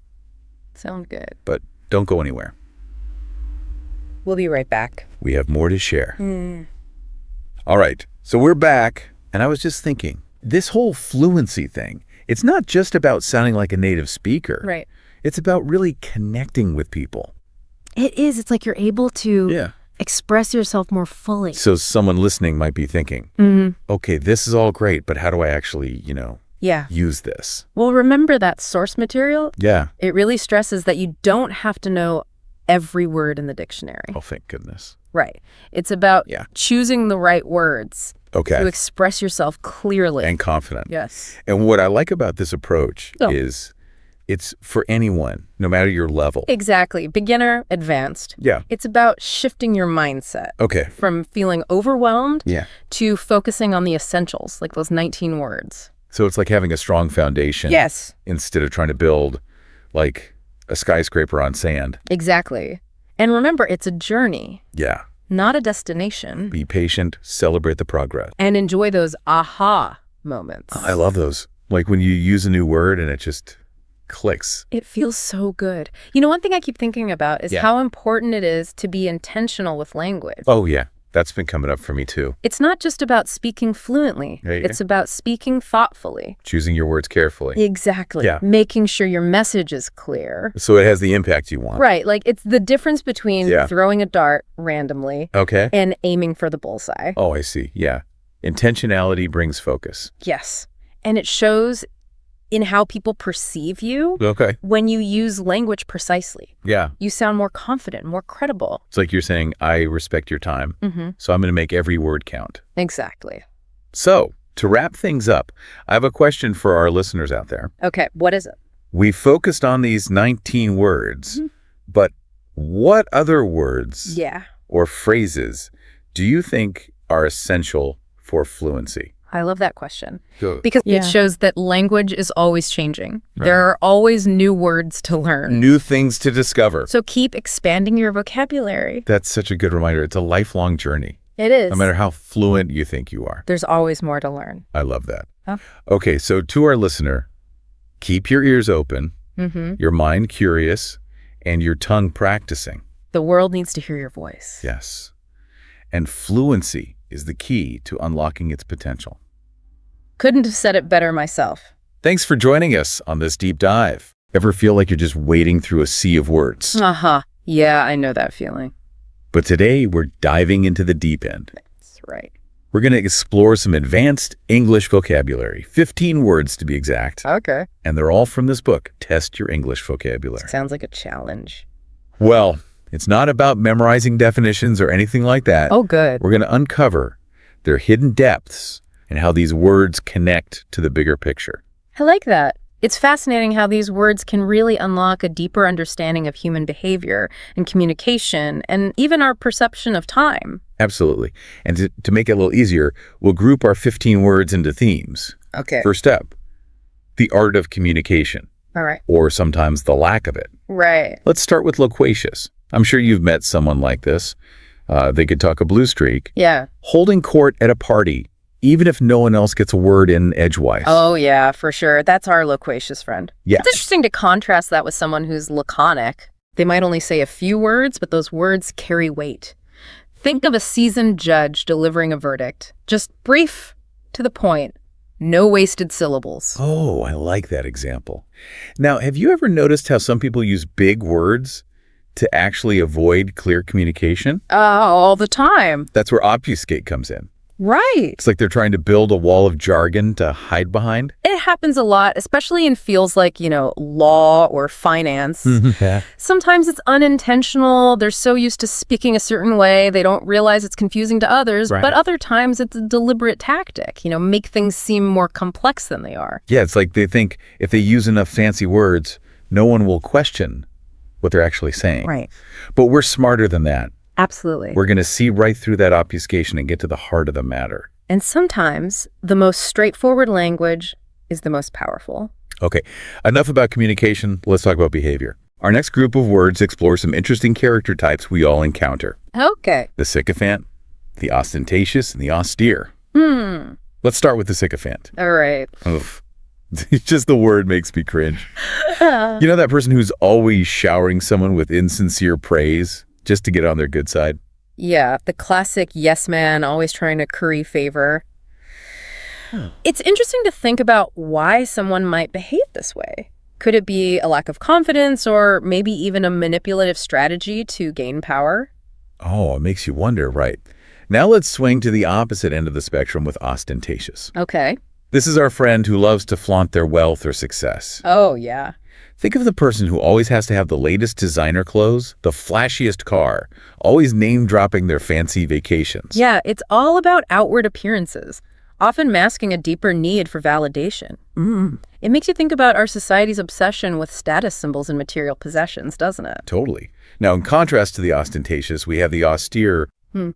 Sound good. But don't go anywhere. We'll be right back. We have more to share. All right. So we're back. And I was just thinking, this whole fluency thing, it's not just about sounding like a native speaker. Right. It's about really connecting with people. It is. It's like you're able to express yourself more fully. So someone listening might be thinking, okay, this is all great, but how do I actually, use this? Well, remember that source material? Yeah. It really stresses that you don't have to know every word in the dictionary. Oh, thank goodness. Right. It's about choosing the right words to express yourself clearly. And confident. Yes. And what I like about this approach is it's for anyone, no matter your level. Exactly. Beginner, advanced. Yeah. It's about shifting your mindset. Okay. From feeling overwhelmed Yeah. to focusing on the essentials, like those 19 words. So it's like having a strong foundation. Yes. Instead of trying to build like a skyscraper on sand. Exactly. And remember, it's a journey. Yeah. Not a destination. Be patient, celebrate the progress. And enjoy those aha moments. I love those. Like when you use a new word and it just clicks. It feels so good. One thing I keep thinking about is how important it is to be intentional with language. Oh, yeah. That's been coming up for me, too. It's not just about speaking fluently. Yeah. It's about speaking thoughtfully. Choosing your words carefully. Exactly. Yeah. Making sure your message is clear. So it has the impact you want. Right. Like it's the difference between throwing a dart randomly and aiming for the bullseye. Oh, I see. Yeah. Intentionality brings focus. Yes. And it shows in how people perceive you when you use language precisely. Yeah. You sound more confident, more credible. It's like you're saying, I respect your time, so I'm going to make every word count. Exactly. So, to wrap things up, I have a question for our listeners out there. Okay, what is it? We focused on these 19 words, but what other words or phrases do you think are essential for fluency? I love that question. Good. Because it shows that language is always changing. Right. There are always new words to learn. New things to discover. So keep expanding your vocabulary. That's such a good reminder. It's a lifelong journey. It is. No matter how fluent you think you are. There's always more to learn. I love that. Oh. Okay, so to our listener, keep your ears open, your mind curious, and your tongue practicing. The world needs to hear your voice. Yes. And fluency is the key to unlocking its potential. Couldn't have said it better myself. Thanks for joining us on this deep dive. Ever feel like you're just wading through a sea of words? Yeah, I know that feeling. But today we're diving into the deep end. That's right. We're going to explore some advanced English vocabulary, 15 words to be exact. Okay. And they're all from this book, Test Your English Vocabulary. Sounds like a challenge. Well, it's not about memorizing definitions or anything like that. Oh, good. We're going to uncover their hidden depths and how these words connect to the bigger picture. I like that. It's fascinating how these words can really unlock a deeper understanding of human behavior and communication and even our perception of time. Absolutely. And to make it a little easier, we'll group our 15 words into themes. Okay. First up, the art of communication. All right. Or sometimes the lack of it. Right. Let's start with loquacious. I'm sure you've met someone like this. They could talk a blue streak. Yeah. Holding court at a party, even if no one else gets a word in edgewise. Oh, yeah, for sure. That's our loquacious friend. Yeah. It's interesting to contrast that with someone who's laconic. They might only say a few words, but those words carry weight. Think of a seasoned judge delivering a verdict. Just brief, to the point. No wasted syllables. Oh, I like that example. Now, have you ever noticed how some people use big words to actually avoid clear communication? All the time. That's where obfuscate comes in. Right. It's like they're trying to build a wall of jargon to hide behind. It happens a lot, especially in fields like, law or finance. Yeah. Sometimes it's unintentional. They're so used to speaking a certain way, they don't realize it's confusing to others. Right. But other times it's a deliberate tactic, make things seem more complex than they are. Yeah, it's like they think if they use enough fancy words, no one will question what they're actually saying. Right. But we're smarter than that. Absolutely. We're going to see right through that obfuscation and get to the heart of the matter. And sometimes the most straightforward language is the most powerful. Okay, enough about communication. Let's talk about behavior. Our next group of words explores some interesting character types we all encounter. Okay. The sycophant, the ostentatious, and the austere. Let's start with the sycophant. All right. Oof. Just the word makes me cringe. You know that person who's always showering someone with insincere praise just to get on their good side? Yeah, the classic yes man, always trying to curry favor. It's interesting to think about why someone might behave this way. Could it be a lack of confidence or maybe even a manipulative strategy to gain power? Oh, it makes you wonder, right? Now let's swing to the opposite end of the spectrum with ostentatious. Okay. This is our friend who loves to flaunt their wealth or success. Oh, yeah. Think of the person who always has to have the latest designer clothes, the flashiest car, always name-dropping their fancy vacations. Yeah, it's all about outward appearances, often masking a deeper need for validation. It makes you think about our society's obsession with status symbols and material possessions, doesn't it? Totally. Now, in contrast to the ostentatious, we have the austere.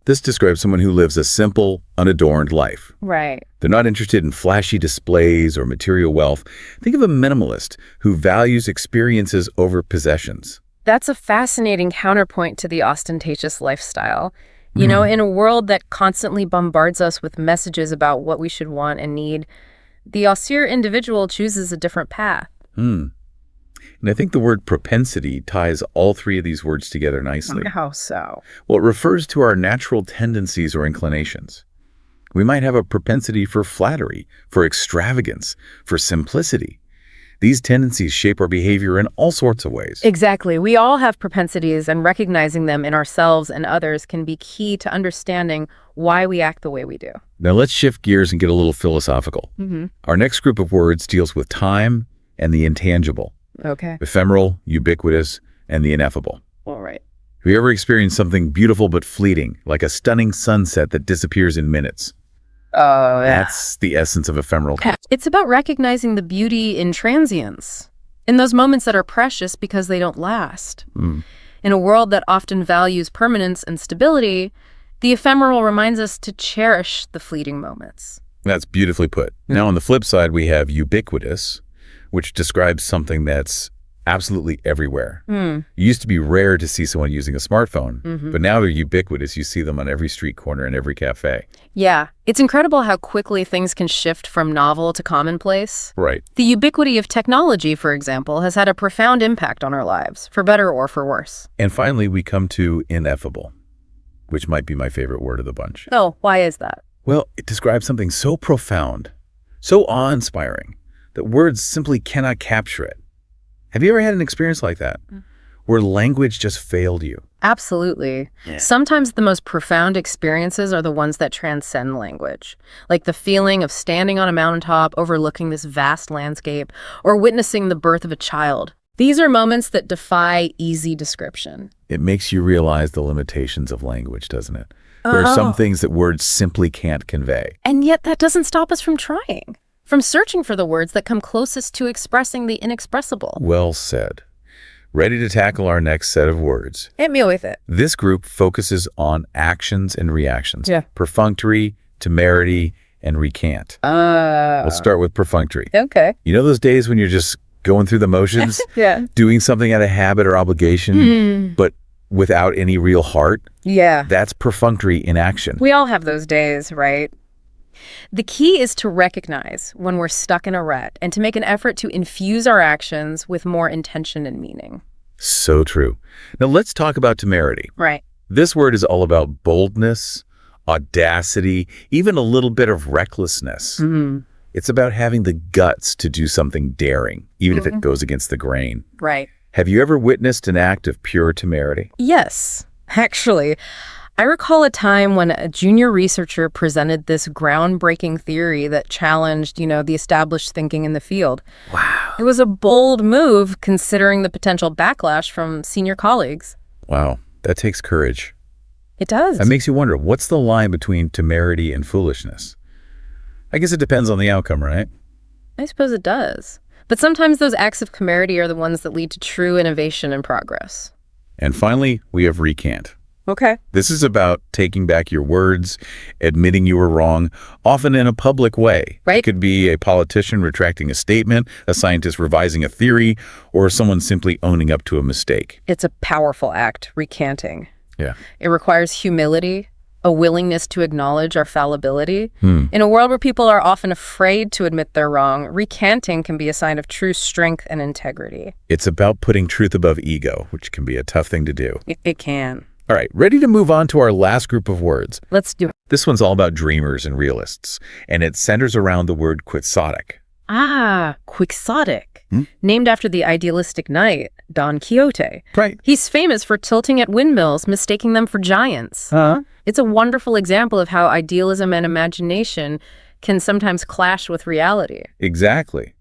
This describes someone who lives a simple, unadorned life. Right. They're not interested in flashy displays or material wealth. Think of a minimalist who values experiences over possessions. That's a fascinating counterpoint to the ostentatious lifestyle. In a world that constantly bombards us with messages about what we should want and need, the austere individual chooses a different path. And I think the word propensity ties all three of these words together nicely. How so? Well, it refers to our natural tendencies or inclinations. We might have a propensity for flattery, for extravagance, for simplicity. These tendencies shape our behavior in all sorts of ways. Exactly. We all have propensities, and recognizing them in ourselves and others can be key to understanding why we act the way we do. Now let's shift gears and get a little philosophical. Our next group of words deals with time and the intangible. Okay. Ephemeral, ubiquitous, and the ineffable. All right. Have you ever experienced something beautiful but fleeting, like a stunning sunset that disappears in minutes? Oh, yeah. That's the essence of ephemeral. It's about recognizing the beauty in transience, in those moments that are precious because they don't last. In a world that often values permanence and stability, the ephemeral reminds us to cherish the fleeting moments. That's beautifully put. Now, on the flip side, we have ubiquitous, which describes something that's absolutely everywhere. It used to be rare to see someone using a smartphone, but now they're ubiquitous. You see them on every street corner and every cafe. Yeah, it's incredible how quickly things can shift from novel to commonplace. Right. The ubiquity of technology, for example, has had a profound impact on our lives, for better or for worse. And finally, we come to ineffable, which might be my favorite word of the bunch. Oh, why is that? Well, it describes something so profound, so awe-inspiring, that words simply cannot capture it. Have you ever had an experience like that, where language just failed you? Absolutely. Sometimes the most profound experiences are the ones that transcend language, like the feeling of standing on a mountaintop overlooking this vast landscape or witnessing the birth of a child. These are moments that defy easy description. It makes you realize the limitations of language, doesn't it? There are some things that words simply can't convey. And yet that doesn't stop us from trying, from searching for the words that come closest to expressing the inexpressible. Well said. Ready to tackle our next set of words. Hit me with it. This group focuses on actions and reactions. Yeah. Perfunctory, temerity, and recant. Let's start with perfunctory. Okay. You know those days when you're just going through the motions? Yeah. Doing something out of habit or obligation, but without any real heart? Yeah. That's perfunctory in action. We all have those days, right? The key is to recognize when we're stuck in a rut and to make an effort to infuse our actions with more intention and meaning. So true. Now let's talk about temerity. Right. This word is all about boldness, audacity, even a little bit of recklessness. It's about having the guts to do something daring, even if it goes against the grain. Right. Have you ever witnessed an act of pure temerity? Yes, actually. I recall a time when a junior researcher presented this groundbreaking theory that challenged, the established thinking in the field. Wow. It was a bold move considering the potential backlash from senior colleagues. Wow, that takes courage. It does. That makes you wonder, what's the line between temerity and foolishness? I guess it depends on the outcome, right? I suppose it does. But sometimes those acts of temerity are the ones that lead to true innovation and progress. And finally, we have recant. Okay. This is about taking back your words, admitting you were wrong, often in a public way. Right. It could be a politician retracting a statement, a scientist revising a theory, or someone simply owning up to a mistake. It's a powerful act, recanting. Yeah. It requires humility, a willingness to acknowledge our fallibility. In a world where people are often afraid to admit they're wrong, recanting can be a sign of true strength and integrity. It's about putting truth above ego, which can be a tough thing to do. It can. All right, ready to move on to our last group of words. Let's do it. This one's all about dreamers and realists, and it centers around the word quixotic. Quixotic. Named after the idealistic knight, Don Quixote. Right. He's famous for tilting at windmills, mistaking them for giants. It's a wonderful example of how idealism and imagination can sometimes clash with reality. Exactly.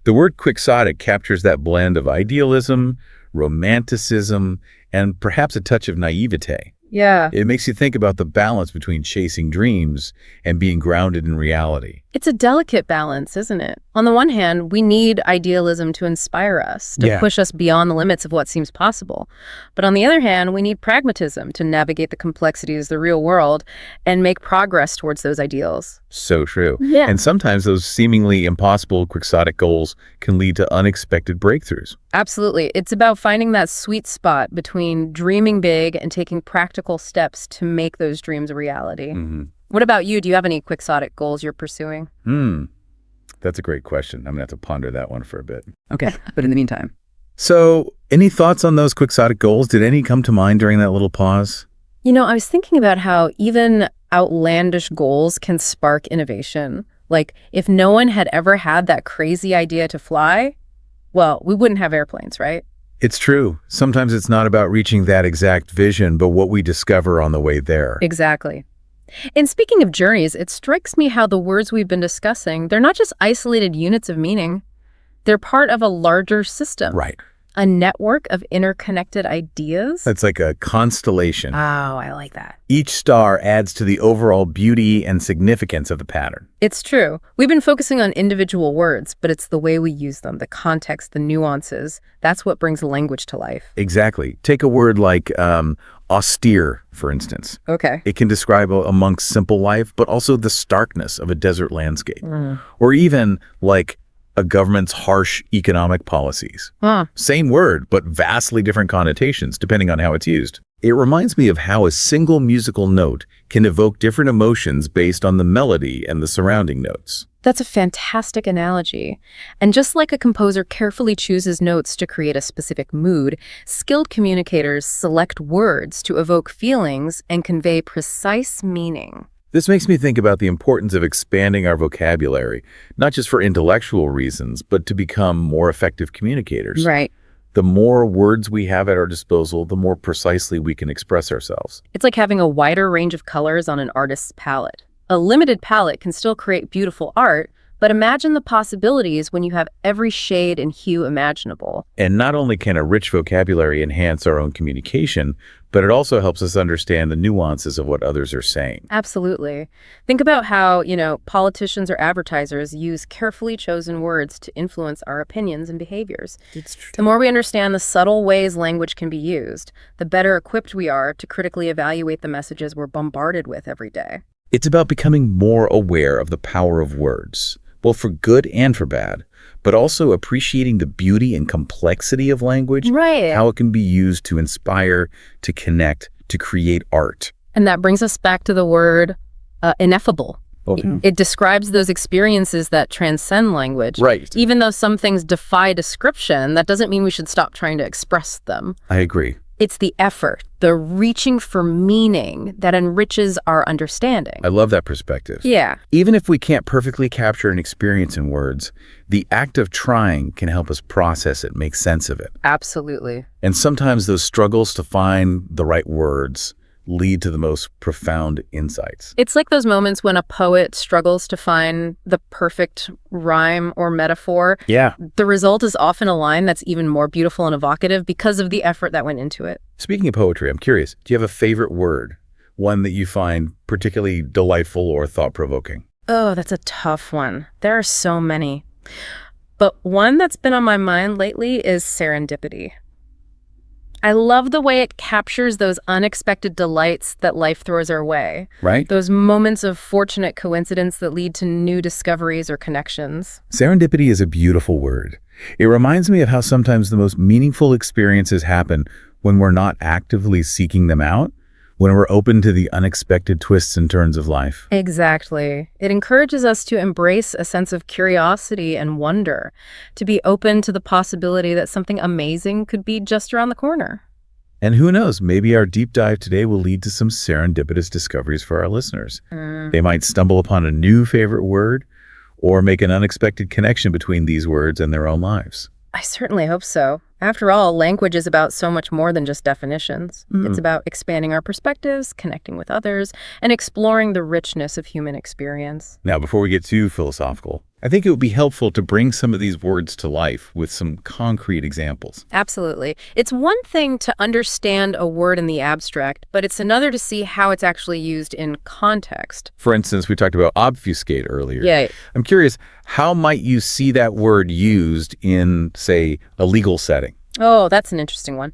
The word quixotic captures that blend of idealism, romanticism, and perhaps a touch of naivete. Yeah. It makes you think about the balance between chasing dreams and being grounded in reality. It's a delicate balance, isn't it? On the one hand, we need idealism to inspire us, to push us beyond the limits of what seems possible. But on the other hand, we need pragmatism to navigate the complexities of the real world and make progress towards those ideals. So true. Yeah. And sometimes those seemingly impossible quixotic goals can lead to unexpected breakthroughs. Absolutely. It's about finding that sweet spot between dreaming big and taking practical steps to make those dreams a reality. What about you? Do you have any quixotic goals you're pursuing? That's a great question. I'm going to have to ponder that one for a bit. Okay, but in the meantime. So, any thoughts on those quixotic goals? Did any come to mind during that little pause? I was thinking about how even outlandish goals can spark innovation. Like, if no one had ever had that crazy idea to fly, well, we wouldn't have airplanes, right? It's true. Sometimes it's not about reaching that exact vision, but what we discover on the way there. Exactly. And speaking of journeys, it strikes me how the words we've been discussing, they're not just isolated units of meaning. They're part of a larger system. Right. A network of interconnected ideas. That's like a constellation. Oh, I like that. Each star adds to the overall beauty and significance of the pattern. It's true. We've been focusing on individual words, but it's the way we use them, the context, the nuances. That's what brings language to life. Exactly. Take a word like austere, for instance. Okay. It can describe a monk's simple life, but also the starkness of a desert landscape. Or even like a government's harsh economic policies. Same word, but vastly different connotations depending on how it's used. It reminds me of how a single musical note can evoke different emotions based on the melody and the surrounding notes. That's a fantastic analogy. And just like a composer carefully chooses notes to create a specific mood, skilled communicators select words to evoke feelings and convey precise meaning. This makes me think about the importance of expanding our vocabulary, not just for intellectual reasons, but to become more effective communicators. Right. The more words we have at our disposal, the more precisely we can express ourselves. It's like having a wider range of colors on an artist's palette. A limited palette can still create beautiful art, but imagine the possibilities when you have every shade and hue imaginable. And not only can a rich vocabulary enhance our own communication, but it also helps us understand the nuances of what others are saying. Absolutely. Think about how, politicians or advertisers use carefully chosen words to influence our opinions and behaviors. It's true. The more we understand the subtle ways language can be used, the better equipped we are to critically evaluate the messages we're bombarded with every day. It's about becoming more aware of the power of words, both for good and for bad, but also appreciating the beauty and complexity of language, Right. how it can be used to inspire, to connect, to create art. And that brings us back to the word ineffable. Okay. It describes those experiences that transcend language. Right. Even though some things defy description, that doesn't mean we should stop trying to express them. I agree. It's the effort, the reaching for meaning that enriches our understanding. I love that perspective. Yeah. Even if we can't perfectly capture an experience in words, the act of trying can help us process it, make sense of it. Absolutely. And sometimes those struggles to find the right words lead to the most profound insights. It's like those moments when a poet struggles to find the perfect rhyme or metaphor. Yeah. The result is often a line that's even more beautiful and evocative because of the effort that went into it. Speaking of poetry, I'm curious, do you have a favorite word? One that you find particularly delightful or thought-provoking? Oh, that's a tough one. There are so many. But one that's been on my mind lately is serendipity. I love the way it captures those unexpected delights that life throws our way. Right? Those moments of fortunate coincidence that lead to new discoveries or connections. Serendipity is a beautiful word. It reminds me of how sometimes the most meaningful experiences happen when we're not actively seeking them out, when we're open to the unexpected twists and turns of life. Exactly. It encourages us to embrace a sense of curiosity and wonder, to be open to the possibility that something amazing could be just around the corner. And who knows, maybe our deep dive today will lead to some serendipitous discoveries for our listeners. They might stumble upon a new favorite word or make an unexpected connection between these words and their own lives. I certainly hope so. After all, language is about so much more than just definitions. It's about expanding our perspectives, connecting with others, and exploring the richness of human experience. Now, before we get too philosophical, I think it would be helpful to bring some of these words to life with some concrete examples. Absolutely. It's one thing to understand a word in the abstract, but it's another to see how it's actually used in context. For instance, we talked about obfuscate earlier. Yeah. I'm curious, how might you see that word used in, say, a legal setting? Oh, that's an interesting one.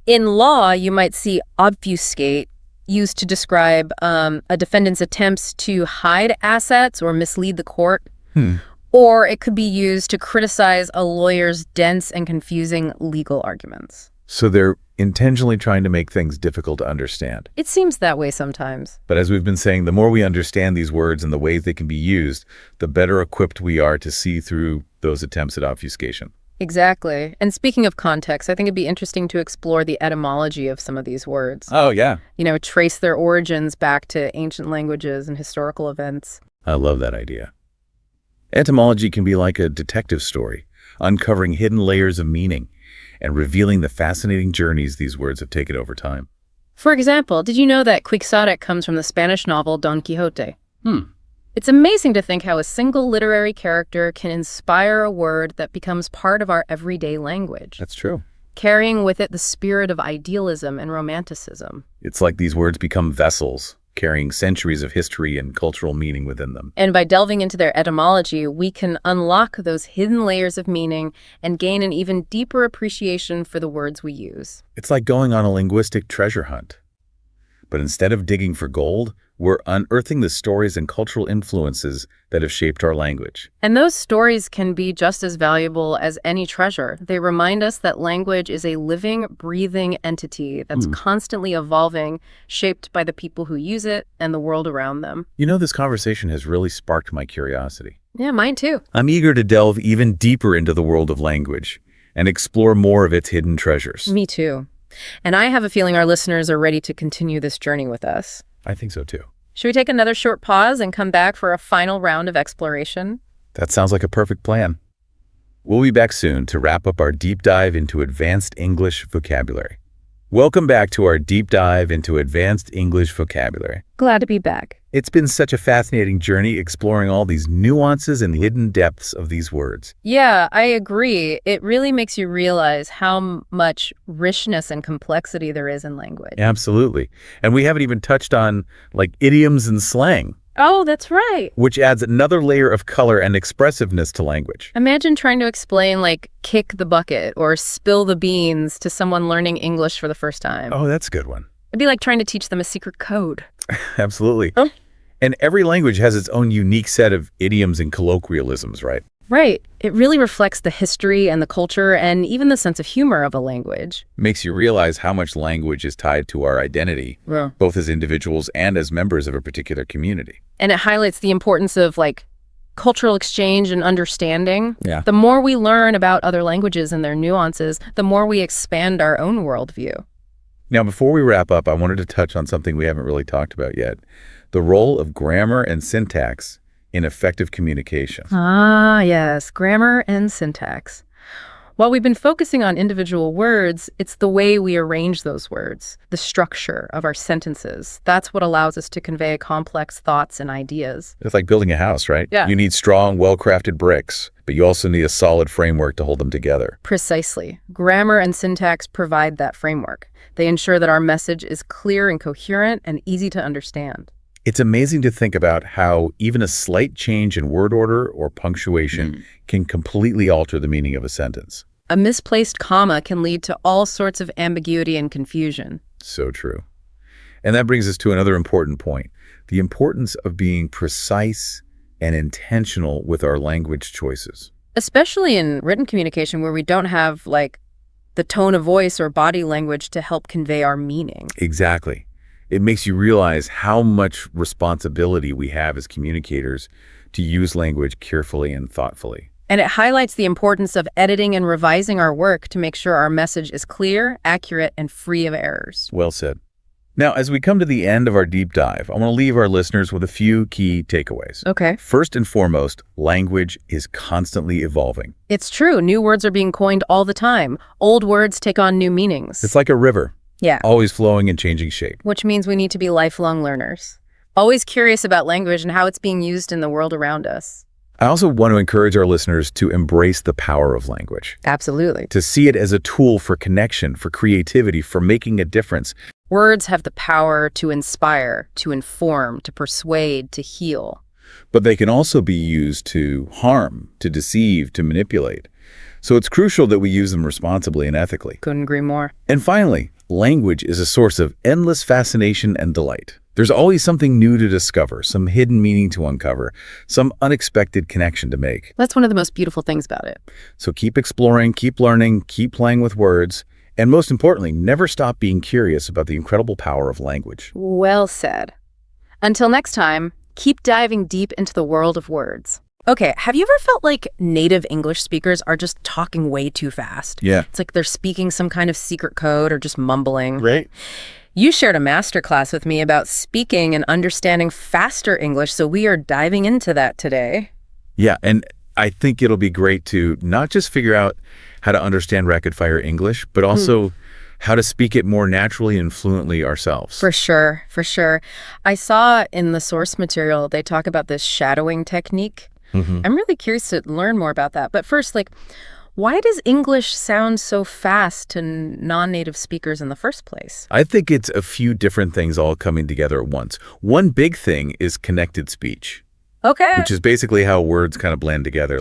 In law, you might see obfuscate used to describe a defendant's attempts to hide assets or mislead the court. Or it could be used to criticize a lawyer's dense and confusing legal arguments. So they're intentionally trying to make things difficult to understand. It seems that way sometimes. But as we've been saying, the more we understand these words and the ways they can be used, the better equipped we are to see through those attempts at obfuscation. Exactly. And speaking of context, I think it'd be interesting to explore the etymology of some of these words. Oh, yeah. Trace their origins back to ancient languages and historical events. I love that idea. Etymology can be like a detective story, uncovering hidden layers of meaning and revealing the fascinating journeys these words have taken over time. For example, did you know that quixotic comes from the Spanish novel Don Quixote? It's amazing to think how a single literary character can inspire a word that becomes part of our everyday language, That's true. carrying with it the spirit of idealism and romanticism. It's like these words become vessels, carrying centuries of history and cultural meaning within them. And by delving into their etymology, we can unlock those hidden layers of meaning and gain an even deeper appreciation for the words we use. It's like going on a linguistic treasure hunt. But instead of digging for gold, we're unearthing the stories and cultural influences that have shaped our language. And those stories can be just as valuable as any treasure. They remind us that language is a living, breathing entity that's constantly evolving, shaped by the people who use it and the world around them. This conversation has really sparked my curiosity. Yeah, mine too. I'm eager to delve even deeper into the world of language and explore more of its hidden treasures. Me too. And I have a feeling our listeners are ready to continue this journey with us. I think so too. Should we take another short pause and come back for a final round of exploration? That sounds like a perfect plan. We'll be back soon to wrap up our deep dive into advanced English vocabulary. Welcome back to our deep dive into advanced English vocabulary. Glad to be back. It's been such a fascinating journey exploring all these nuances and hidden depths of these words. Yeah, I agree. It really makes you realize how much richness and complexity there is in language. Absolutely. And we haven't even touched on idioms and slang, Oh, that's right. which adds another layer of color and expressiveness to language. Imagine trying to explain kick the bucket or spill the beans to someone learning English for the first time. Oh, that's a good one. It'd be like trying to teach them a secret code. Absolutely. Oh. And every language has its own unique set of idioms and colloquialisms, right? Right. It really reflects the history and the culture and even the sense of humor of a language. Makes you realize how much language is tied to our identity, Yeah. both as individuals and as members of a particular community. And it highlights the importance of cultural exchange and understanding. Yeah. The more we learn about other languages and their nuances, the more we expand our own worldview. Now, before we wrap up, I wanted to touch on something we haven't really talked about yet, the role of grammar and syntax in effective communication. Ah, yes, grammar and syntax. While we've been focusing on individual words, it's the way we arrange those words, the structure of our sentences. That's what allows us to convey complex thoughts and ideas. It's like building a house, right? Yeah. You need strong, well-crafted bricks, but you also need a solid framework to hold them together. Precisely. Grammar and syntax provide that framework. They ensure that our message is clear and coherent and easy to understand. It's amazing to think about how even a slight change in word order or punctuation can completely alter the meaning of a sentence. A misplaced comma can lead to all sorts of ambiguity and confusion. So true. And that brings us to another important point, the importance of being precise and intentional with our language choices. Especially in written communication where we don't have, the tone of voice or body language to help convey our meaning. Exactly. It makes you realize how much responsibility we have as communicators to use language carefully and thoughtfully. And it highlights the importance of editing and revising our work to make sure our message is clear, accurate, and free of errors. Well said. Now, as we come to the end of our deep dive, I want to leave our listeners with a few key takeaways. Okay. First and foremost, language is constantly evolving. It's true. New words are being coined all the time. Old words take on new meanings. It's like a river, Yeah. always flowing and changing shape. Which means we need to be lifelong learners. Always curious about language and how it's being used in the world around us. I also want to encourage our listeners to embrace the power of language, Absolutely. to see it as a tool for connection, for creativity, for making a difference. Words have the power to inspire, to inform, to persuade, to heal. But they can also be used to harm, to deceive, to manipulate. So it's crucial that we use them responsibly and ethically. Couldn't agree more. And finally, language is a source of endless fascination and delight. There's always something new to discover, some hidden meaning to uncover, some unexpected connection to make. That's one of the most beautiful things about it. So keep exploring, keep learning, keep playing with words, and most importantly, never stop being curious about the incredible power of language. Well said. Until next time, keep diving deep into the world of words. Okay, have you ever felt like native English speakers are just talking way too fast? Yeah. It's like they're speaking some kind of secret code or just mumbling. Right. You shared a masterclass with me about speaking and understanding faster English, so we are diving into that today. Yeah, and I think it'll be great to not just figure out how to understand rapid-fire English, but also how to speak it more naturally and fluently ourselves. For sure, for sure. I saw in the source material, they talk about this shadowing technique. I'm really curious to learn more about that. But first, why does English sound so fast to non-native speakers in the first place? I think it's a few different things all coming together at once. One big thing is connected speech, Okay. which is basically how words kind of blend together.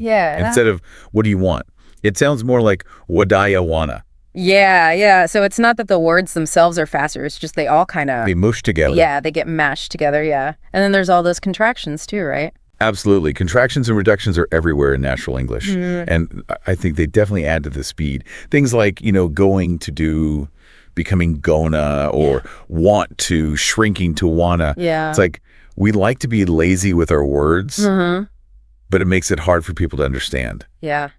Yeah. Instead of what do you want? It sounds more like wadaya wanna. Yeah. So it's not that the words themselves are faster. It's just they all kind of... They mush together. Yeah, they get mashed together, yeah. And then there's all those contractions too, right? Absolutely. Contractions and reductions are everywhere in natural English. And I think they definitely add to the speed. Things like, going to do, becoming gonna, or want to, shrinking to wanna. Yeah. It's like we like to be lazy with our words, but it makes it hard for people to understand. Yeah.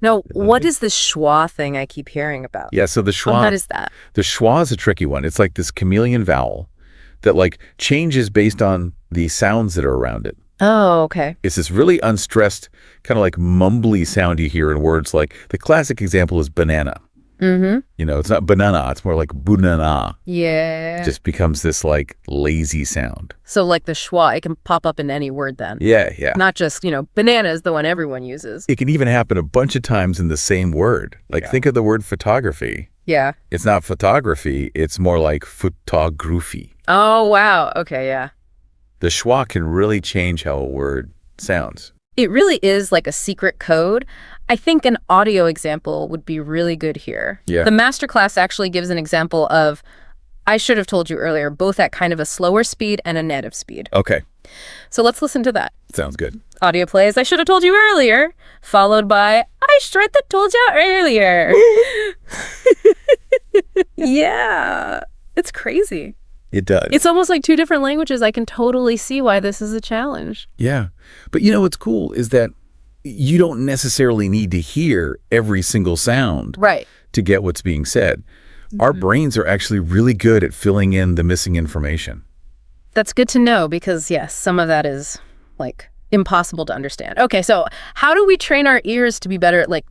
No, what is this schwa thing I keep hearing about? Yeah, so the schwa, What is that? the schwa is a tricky one. It's like this chameleon vowel that changes based on the sounds that are around it. Oh, okay. It's this really unstressed, kind of mumbly sound you hear in words the classic example is banana. It's not banana, it's more like bunana. Yeah. It just becomes this lazy sound. So the schwa, it can pop up in any word then. Yeah. Not just, banana is the one everyone uses. It can even happen a bunch of times in the same word. Think of the word photography. Yeah. It's not photography, it's more like photography. Oh, wow. Okay, yeah. The schwa can really change how a word sounds. It really is like a secret code. I think an audio example would be really good here. Yeah. The masterclass actually gives an example of, I should have told you earlier, both at kind of a slower speed and a native speed. Okay, So let's listen to that. sounds good. Audio plays, I should have told you earlier, followed by, I should have told you earlier. Yeah, it's crazy. It does. It's almost like two different languages. I can totally see why this is a challenge. Yeah. But what's cool is that you don't necessarily need to hear every single sound Right. to get what's being said. Our brains are actually really good at filling in the missing information. That's good to know because, yes, some of that is, like, impossible to understand. Okay, so how do we train our ears to be better at, like,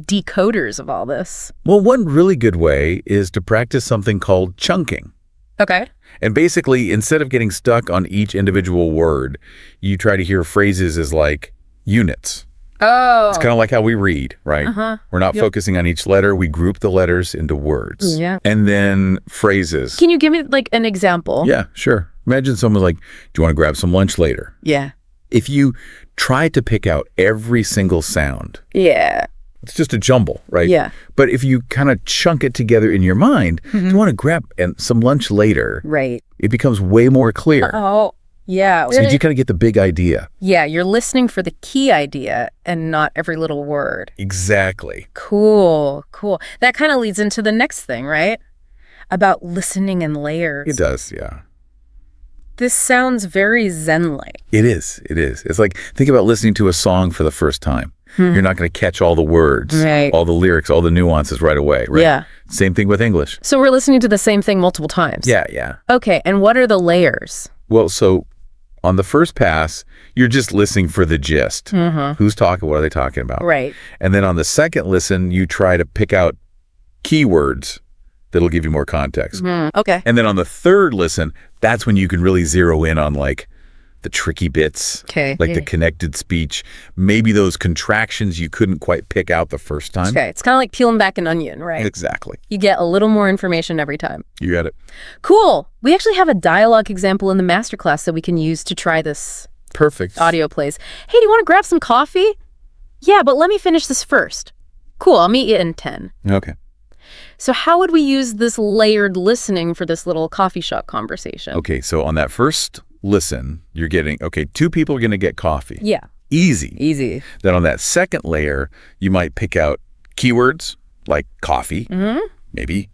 decoders of all this? Well, one really good way is to practice something called chunking. Okay. And basically, instead of getting stuck on each individual word, you try to hear phrases as like units. Oh. It's kind of like how we read, right? We're not focusing on each letter. We group the letters into words. Yeah. And then phrases. Can you give me, like, an example? Yeah, sure. Imagine someone's like, do you want to grab some lunch later? Yeah. If you try to pick out every single sound, Yeah. it's just a jumble, right? Yeah. But if you kind of chunk it together in your mind, do you want to grab some lunch later? Right. It becomes way more clear. Oh, yeah. So you kind of get the big idea. Yeah, you're listening for the key idea and not every little word. Exactly. Cool, cool. That kind of leads into the next thing, right? About listening in layers. It does, yeah. This sounds very Zen-like. It is. It is. It's like, think about listening to a song for the first time. You're not going to catch all the words, Right. all the lyrics, all the nuances right away, right? Yeah. Same thing with English. So we're listening to the same thing multiple times. Yeah, yeah. Okay, and what are the layers? Well, so on the first pass, you're just listening for the gist. Who's talking? What are they talking about? Right. And then on the second listen, you try to pick out keywords that'll give you more context. Okay. And then on the third listen, that's when you can really zero in on like the tricky bits, Okay. like the connected speech, maybe those contractions you couldn't quite pick out the first time. Okay, it's kind of like peeling back an onion, right? Exactly. You get a little more information every time. You got it. Cool. We actually have a dialogue example in the masterclass that we can use to try this Perfect. audio plays. Hey, do you want to grab some coffee? Yeah, but let me finish this first. Cool, I'll meet you in 10. Okay. So how would we use this layered listening for this little coffee shop conversation? Okay, so on that first listen, you're getting, okay, two people are going to get coffee. Yeah. Easy. Easy. Then on that second layer, you might pick out keywords like coffee, maybe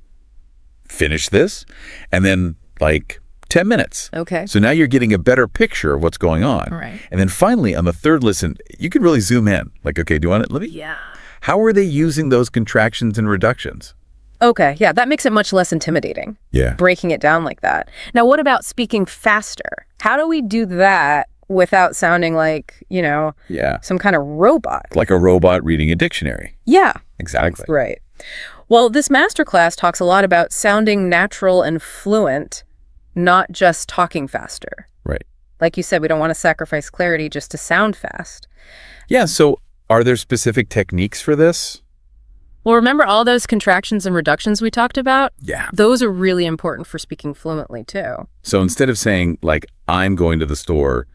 finish this, and then like 10 minutes. Okay. So now you're getting a better picture of what's going on. Right. And then finally, on the third listen, you can really zoom in. Like, okay, do you want it? Let me. Yeah. How are they using those contractions and reductions? Okay, yeah, that makes it much less intimidating, Yeah. breaking it down like that. Now, what about speaking faster? How do we do that without sounding like, Yeah. some kind of robot? Like a robot reading a dictionary. Yeah. Exactly. Right. Well, this masterclass talks a lot about sounding natural and fluent, not just talking faster. Right. Like you said, we don't want to sacrifice clarity just to sound fast. Yeah, so are there specific techniques for this? Well, remember all those contractions and reductions we talked about? Yeah. Those are really important for speaking fluently, too. So instead of saying, like, I'm going to the store,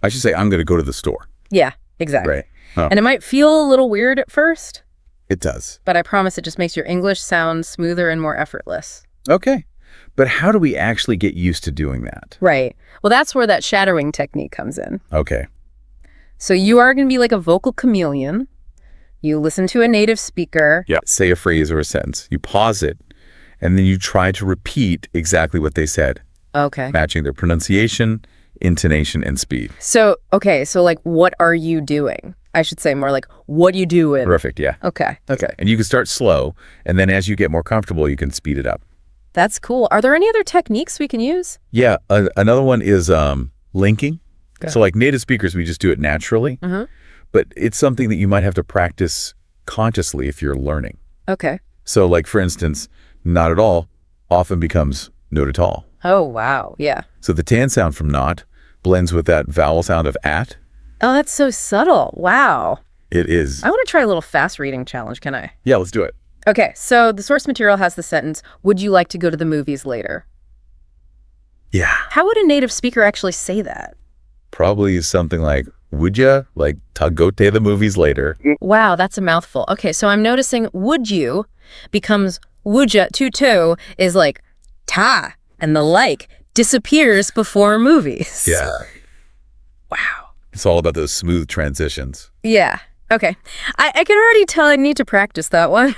I should say, I'm going to go to the store. Yeah, exactly. Right. Huh. And it might feel a little weird at first, It does. but I promise it just makes your English sound smoother and more effortless. Okay. But how do we actually get used to doing that? Right. Well, that's where that shadowing technique comes in. Okay. So you are going to be like a vocal chameleon. You listen to a native speaker. Yeah. Say a phrase or a sentence. You pause it, and then you try to repeat exactly what they said, Okay. matching their pronunciation, intonation, and speed. So like, what are you doing? I should say more like, what you doing? Perfect. Yeah. Okay. Okay. And you can start slow, and then as you get more comfortable, you can speed it up. That's cool. Are there any other techniques we can use? Yeah. Another one is linking. Okay. So like native speakers, we just do it naturally. But it's something that you might have to practice consciously if you're learning. Okay. So like, for instance, not at all often becomes not at all. Oh, wow. Yeah. So the tan sound from not blends with that vowel sound of at. Oh, that's so subtle. Wow. It is. I want to try a little fast reading challenge. Can I? Yeah, let's do it. Okay. So the source material has the sentence, would you like to go to the movies later? Yeah. How would a native speaker actually say that? Probably something like, would ya? Like, go to the movies later. Wow, that's a mouthful. Okay, so I'm noticing would you becomes would ya, to is like ta, and the like disappears before movies. Yeah. Wow. It's all about those smooth transitions. Yeah. Okay. I can already tell I need to practice that one.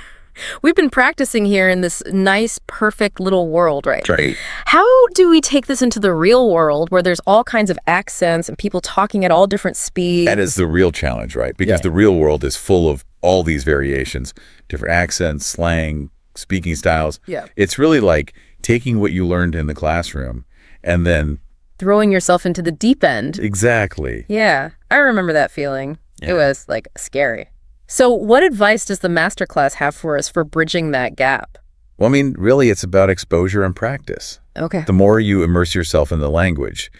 We've been practicing here in this nice, perfect little world, right? Right. How do we take this into the real world where there's all kinds of accents and people talking at all different speeds? That is the real challenge, right? Because Yeah. the real world is full of all these variations, different accents, slang, speaking styles. Yeah. It's really like taking what you learned in the classroom and then... Throwing yourself into the deep end. Exactly. Yeah, I remember that feeling. Yeah. It was, like, scary. So what advice does the masterclass have for us for bridging that gap? Well, I mean, really, it's about exposure and practice. Okay. The more you immerse yourself in the language,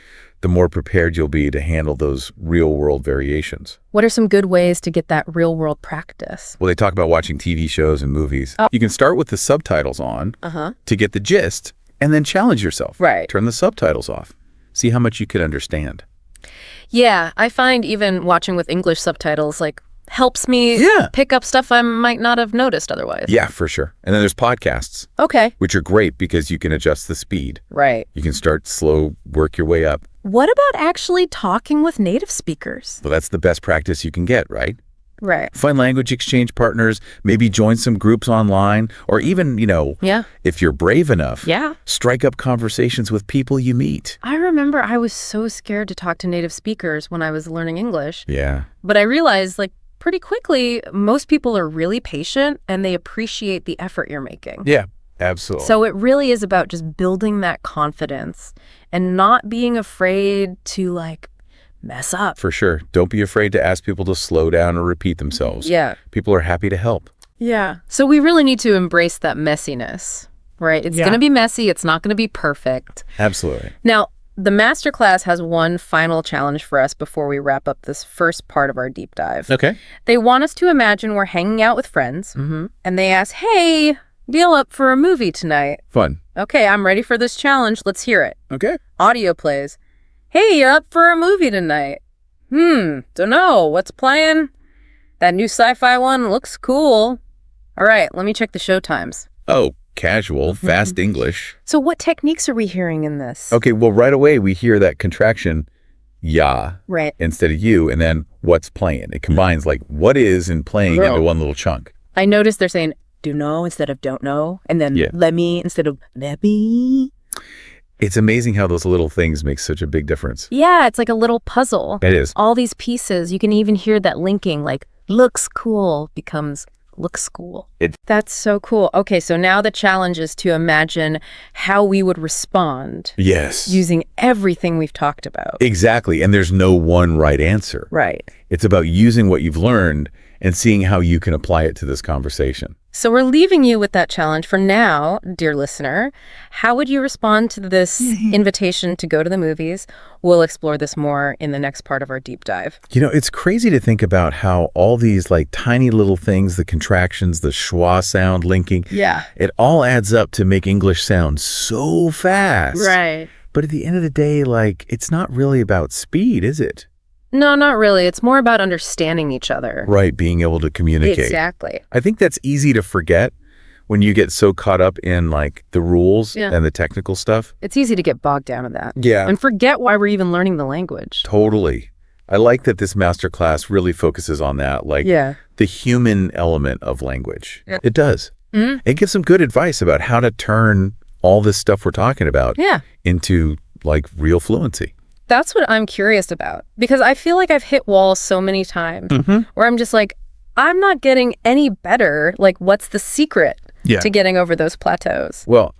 the more prepared you'll be to handle those real-world variations. What are some good ways to get that real-world practice? Well, they talk about watching TV shows and movies. Oh. You can start with the subtitles on Uh-huh. to get the gist, and then challenge yourself. Right. Turn the subtitles off. See how much you could understand. Yeah, I find even watching with English subtitles, like, helps me Yeah. pick up stuff I might not have noticed otherwise. Yeah, for sure. And then there's podcasts, Okay. which are great because you can adjust the speed. Right. You can start slow, work your way up. What about actually talking with native speakers? Well, that's the best practice you can get, right? Right. Find language exchange partners, maybe join some groups online, or even, Yeah. if you're brave enough, Yeah. strike up conversations with people you meet. I remember I was so scared to talk to native speakers when I was learning English, Yeah. but I realized, like, pretty quickly, most people are really patient and they appreciate the effort you're making. Yeah, absolutely. So it really is about just building that confidence and not being afraid to, like, mess up. For sure. Don't be afraid to ask people to slow down or repeat themselves. Yeah. People are happy to help. Yeah. So we really need to embrace that messiness, right? It's Yeah. going to be messy. It's not going to be perfect. Absolutely. Now, the masterclass has one final challenge for us before we wrap up this first part of our deep dive. Okay. They want us to imagine we're hanging out with friends, Mm-hmm. and they ask, hey, deal up for a movie tonight. Fun. Okay, I'm ready for this challenge. Let's hear it. Okay. Audio plays. Hey, you're up for a movie tonight. Dunno. What's playing? That new sci-fi one looks cool. All right, let me check the show times. Oh, casual, fast English. So what techniques are we hearing in this? Okay, well, right away we hear that contraction, ya, Right. instead of you, and then what's playing. It combines like what is and playing Bro. into one little chunk. I noticed they're saying do know instead of don't know, and then Yeah. let me instead of let me. It's amazing how those little things make such a big difference. Yeah, it's like a little puzzle. It is. All these pieces, you can even hear that linking, like looks cool becomes looks cool. That's so cool. Okay, so now the challenge is to imagine how we would respond Yes. using everything we've talked about. Exactly. And there's no one right answer. Right. It's about using what you've learned and seeing how you can apply it to this conversation. So we're leaving you with that challenge for now, dear listener. How would you respond to this invitation to go to the movies? We'll explore this more in the next part of our deep dive. It's crazy to think about how all these like tiny little things, the contractions, the schwa sound linking, Yeah. it all adds up to make English sound so fast. Right. But at the end of the day, like, it's not really about speed, is it? No, not really. It's more about understanding each other. Right, being able to communicate. Exactly. I think that's easy to forget when you get so caught up in like the rules Yeah. and the technical stuff. It's easy to get bogged down in that. Yeah. And forget why we're even learning the language. Totally. I like that this masterclass really focuses on that, like Yeah. the human element of language. Yeah. It does. Mhm. It gives some good advice about how to turn all this stuff we're talking about Yeah. into like real fluency. That's what I'm curious about, because I feel like I've hit walls so many times where I'm just like, I'm not getting any better. Like, what's the secret to getting over those plateaus? Well,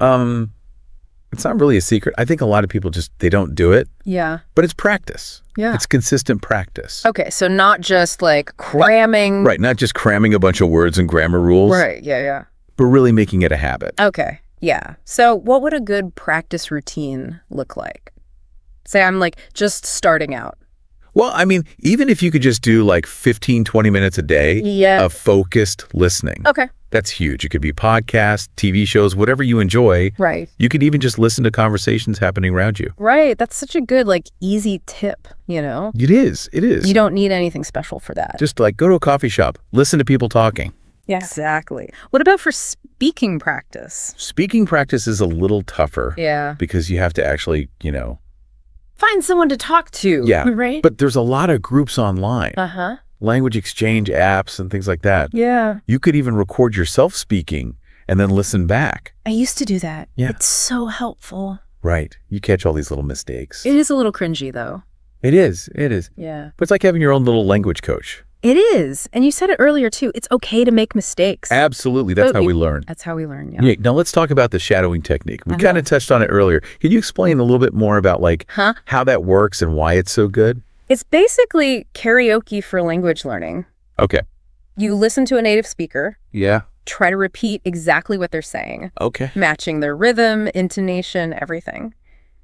it's not really a secret. I think a lot of people just, they don't do it, Yeah. but it's practice. Yeah. It's consistent practice. Okay, so not just like cramming. Right, not just cramming a bunch of words and grammar rules, Right, yeah. but really making it a habit. Okay, yeah. So what would a good practice routine look like? Say I'm like just starting out. Well, I mean, even if you could just do like 15, 20 minutes a day Yeah. of focused listening, Okay. that's huge. It could be podcasts, TV shows, whatever you enjoy. Right. You could even just listen to conversations happening around you. Right. That's such a good, like, easy tip, you know? It is. It is. You don't need anything special for that. Just like go to a coffee shop, listen to people talking. Yeah. Exactly. What about for speaking practice? Speaking practice is a little tougher Yeah. because you have to actually, Find someone to talk to. yeah. Right? But there's a lot of groups online, Uh-huh. language exchange apps and things like that. Yeah. You could even record yourself speaking and then listen back. I used to do that. Yeah. It's so helpful. Right. You catch all these little mistakes. It is a little cringy, though. It is. It is. Yeah. But it's like having your own little language coach. It is. And you said it earlier, too. It's okay to make mistakes. Absolutely. That's how we learn. That's how we learn, yeah. Yeah. Now let's talk about the shadowing technique. We kind of touched on it earlier. Can you explain a little bit more about how that works and why it's so good? It's basically karaoke for language learning. Okay. You listen to a native speaker. Yeah. Try to repeat exactly what they're saying. Okay. Matching their rhythm, intonation, everything.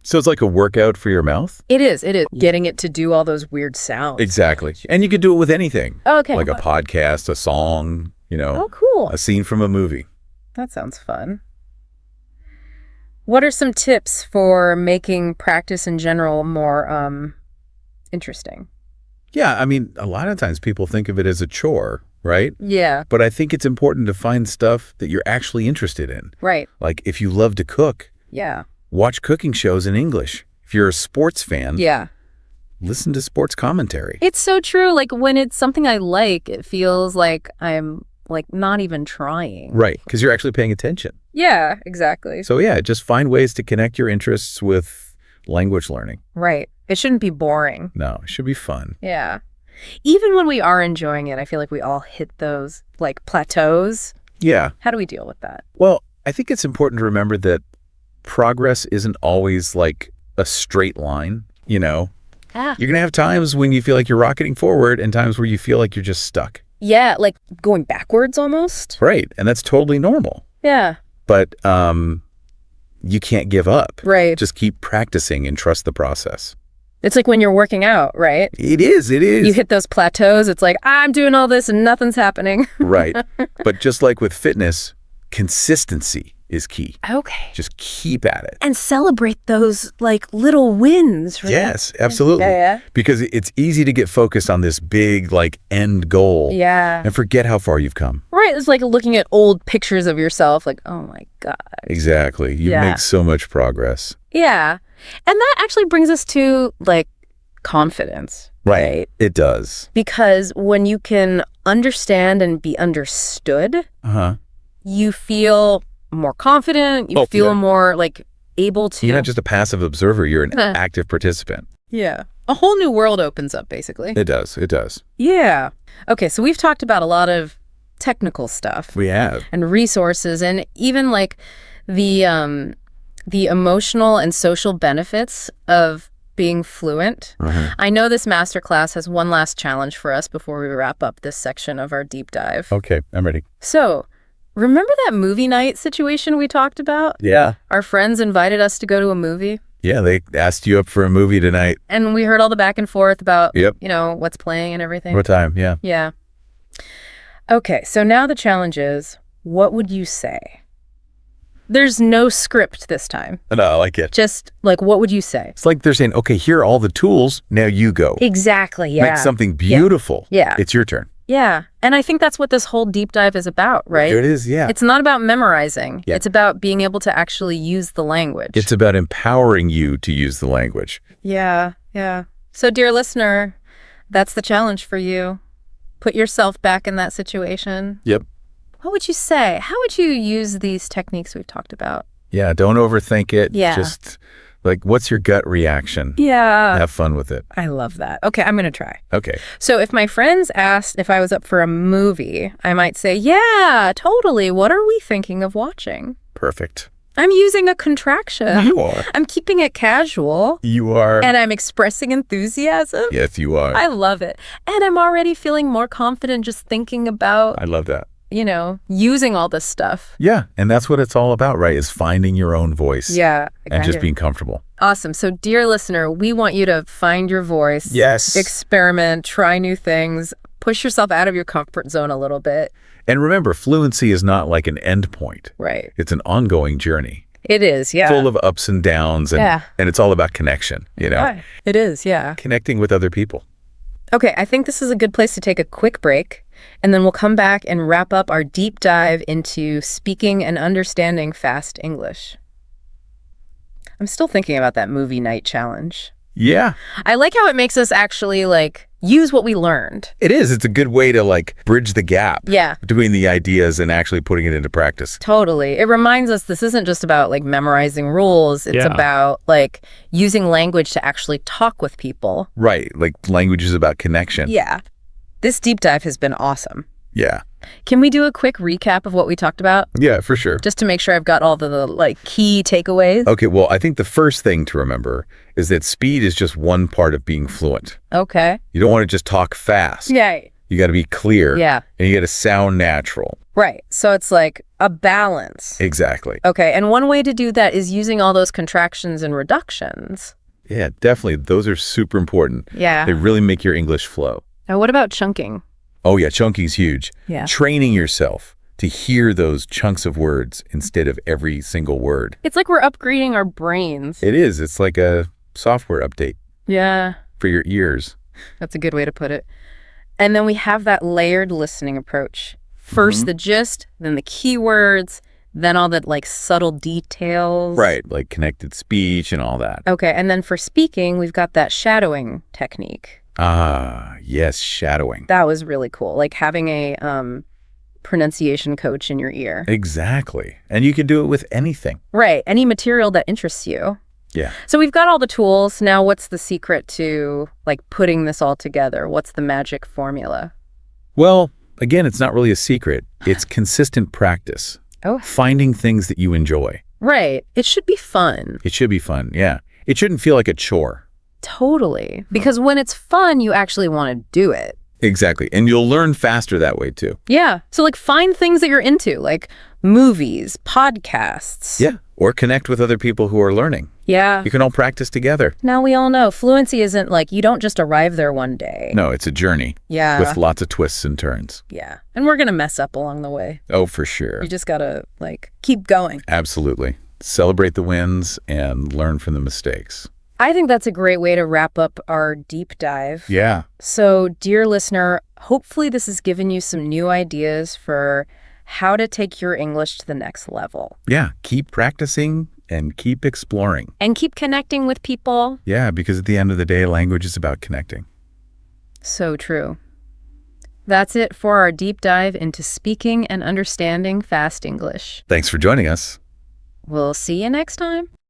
So it's like a workout for your mouth? It is. It is. Getting it to do all those weird sounds. Exactly. And you could do it with anything. Oh, okay. Like a podcast, a song, Oh, cool. a scene from a movie. That sounds fun. What are some tips for making practice in general more interesting? Yeah, I mean, a lot of times people think of it as a chore, right? Yeah. But I think it's important to find stuff that you're actually interested in. Right. Like if you love to cook, Yeah. watch cooking shows in English. If you're a sports fan, Yeah. listen to sports commentary. It's so true. Like when it's something I like, it feels like I'm like not even trying. Right, because you're actually paying attention. Yeah, exactly. So yeah, just find ways to connect your interests with language learning. Right. It shouldn't be boring. No, it should be fun. Yeah. Even when we are enjoying it, I feel like we all hit those like plateaus. Yeah. How do we deal with that? Well, I think it's important to remember that progress isn't always like a straight line, Ah. You're going to have times when you feel like you're rocketing forward and times where you feel like you're just stuck. Yeah, like going backwards almost. Right. And that's totally normal. Yeah. But you can't give up. Right. Just keep practicing and trust the process. It's like when you're working out, right? It is. It is. You hit those plateaus. It's like, I'm doing all this and nothing's happening. Right. But just like with fitness, consistency is key. Okay. Just keep at it. And celebrate those like little wins. Right? Yes, absolutely. Yeah. Because it's easy to get focused on this big like end goal. Yeah. And forget how far you've come. Right. It's like looking at old pictures of yourself like, oh my God. Exactly. You Yeah. make so much progress. Yeah. And that actually brings us to like confidence. Right. It does. Because when you can understand and be understood, Uh-huh. you feel more confident. You feel more like able to. You're not just a passive observer. You're an active participant. Yeah. A whole new world opens up, basically. It does. It does. Yeah. Okay, so we've talked about a lot of technical stuff. We have. And resources and even like the emotional and social benefits of being fluent. Uh-huh. I know this masterclass has one last challenge for us before we wrap up this section of our deep dive. Okay, I'm ready. So, remember that movie night situation we talked about? Yeah. Our friends invited us to go to a movie. Yeah, they asked you up for a movie tonight. And we heard all the back and forth about, Yep. What's playing and everything. What time? Yeah. Yeah. Okay, so now the challenge is, what would you say? There's no script this time. No, I like it. Just like, what would you say? It's like they're saying, okay, here are all the tools. Now you go. Exactly, yeah. Make something beautiful. Yeah. It's your turn. Yeah. And I think that's what this whole deep dive is about, right? It is, yeah. It's not about memorizing. Yeah. It's about being able to actually use the language. It's about empowering you to use the language. Yeah, yeah. So, dear listener, that's the challenge for you. Put yourself back in that situation. Yep. What would you say? How would you use these techniques we've talked about? Yeah, don't overthink it. Yeah. Just like, what's your gut reaction? Yeah. Have fun with it. I love that. Okay, I'm going to try. Okay. So if my friends asked if I was up for a movie, I might say, yeah, totally. What are we thinking of watching? Perfect. I'm using a contraction. You are. I'm keeping it casual. You are. And I'm expressing enthusiasm. Yes, you are. I love it. And I'm already feeling more confident just thinking about, I love that. using all this stuff. Yeah, and that's what it's all about, right? Is finding your own voice. Yeah. And just being comfortable. Awesome. So, dear listener, we want you to find your voice. Yes. Experiment, try new things, push yourself out of your comfort zone a little bit. And remember, fluency is not like an end point. Right. It's an ongoing journey. It is, yeah. Full of ups and downs. And it's all about connection, Right. It is, yeah. Connecting with other people. Okay, I think this is a good place to take a quick break, and then we'll come back and wrap up our deep dive into speaking and understanding fast English. I'm still thinking about that movie night challenge. Yeah. I like how it makes us actually, use what we learned. It is. It's a good way to, bridge the gap Yeah. between the ideas and actually putting it into practice. Totally. It reminds us this isn't just about, memorizing rules. It's Yeah. about, using language to actually talk with people. Right. Like language is about connection. Yeah. This deep dive has been awesome. Yeah. Can we do a quick recap of what we talked about? Yeah, for sure. Just to make sure I've got all the like key takeaways. Okay, well, I think the first thing to remember is that speed is just one part of being fluent. Okay. You don't want to just talk fast. Yeah. You got to be clear. Yeah. And you got to sound natural. Right. So it's like a balance. Exactly. Okay. And one way to do that is using all those contractions and reductions. Yeah, definitely. Those are super important. Yeah. They really make your English flow. Now, what about chunking? Oh, yeah, chunking's huge. Yeah. Training yourself to hear those chunks of words instead of every single word. It's like we're upgrading our brains. It is. It's like a software update Yeah. for your ears. That's a good way to put it. And then we have that layered listening approach. First the gist, then the keywords, then all that like subtle details. Right, like connected speech and all that. Okay, and then for speaking, we've got that shadowing technique. Ah, yes, shadowing. That was really cool. Like having a pronunciation coach in your ear. Exactly. And you can do it with anything. Right, any material that interests you. Yeah. So we've got all the tools. Now what's the secret to like putting this all together? What's the magic formula? Well, again, it's not really a secret. It's consistent practice. Oh. Finding things that you enjoy. Right. It should be fun. It should be fun, yeah. It shouldn't feel like a chore. Totally. Because when it's fun, you actually want to do it. Exactly. And you'll learn faster that way, too. Yeah. So like find things that you're into, like movies, podcasts. Yeah. Or connect with other people who are learning. Yeah. You can all practice together. Now we all know fluency isn't like you don't just arrive there one day. No, it's a journey. Yeah. With lots of twists and turns. Yeah. And we're going to mess up along the way. Oh, for sure. You just got to like keep going. Absolutely. Celebrate the wins and learn from the mistakes. I think that's a great way to wrap up our deep dive. Yeah. So, dear listener, hopefully this has given you some new ideas for how to take your English to the next level. Yeah. Keep practicing and keep exploring. And keep connecting with people. Yeah, because at the end of the day, language is about connecting. So true. That's it for our deep dive into speaking and understanding fast English. Thanks for joining us. We'll see you next time.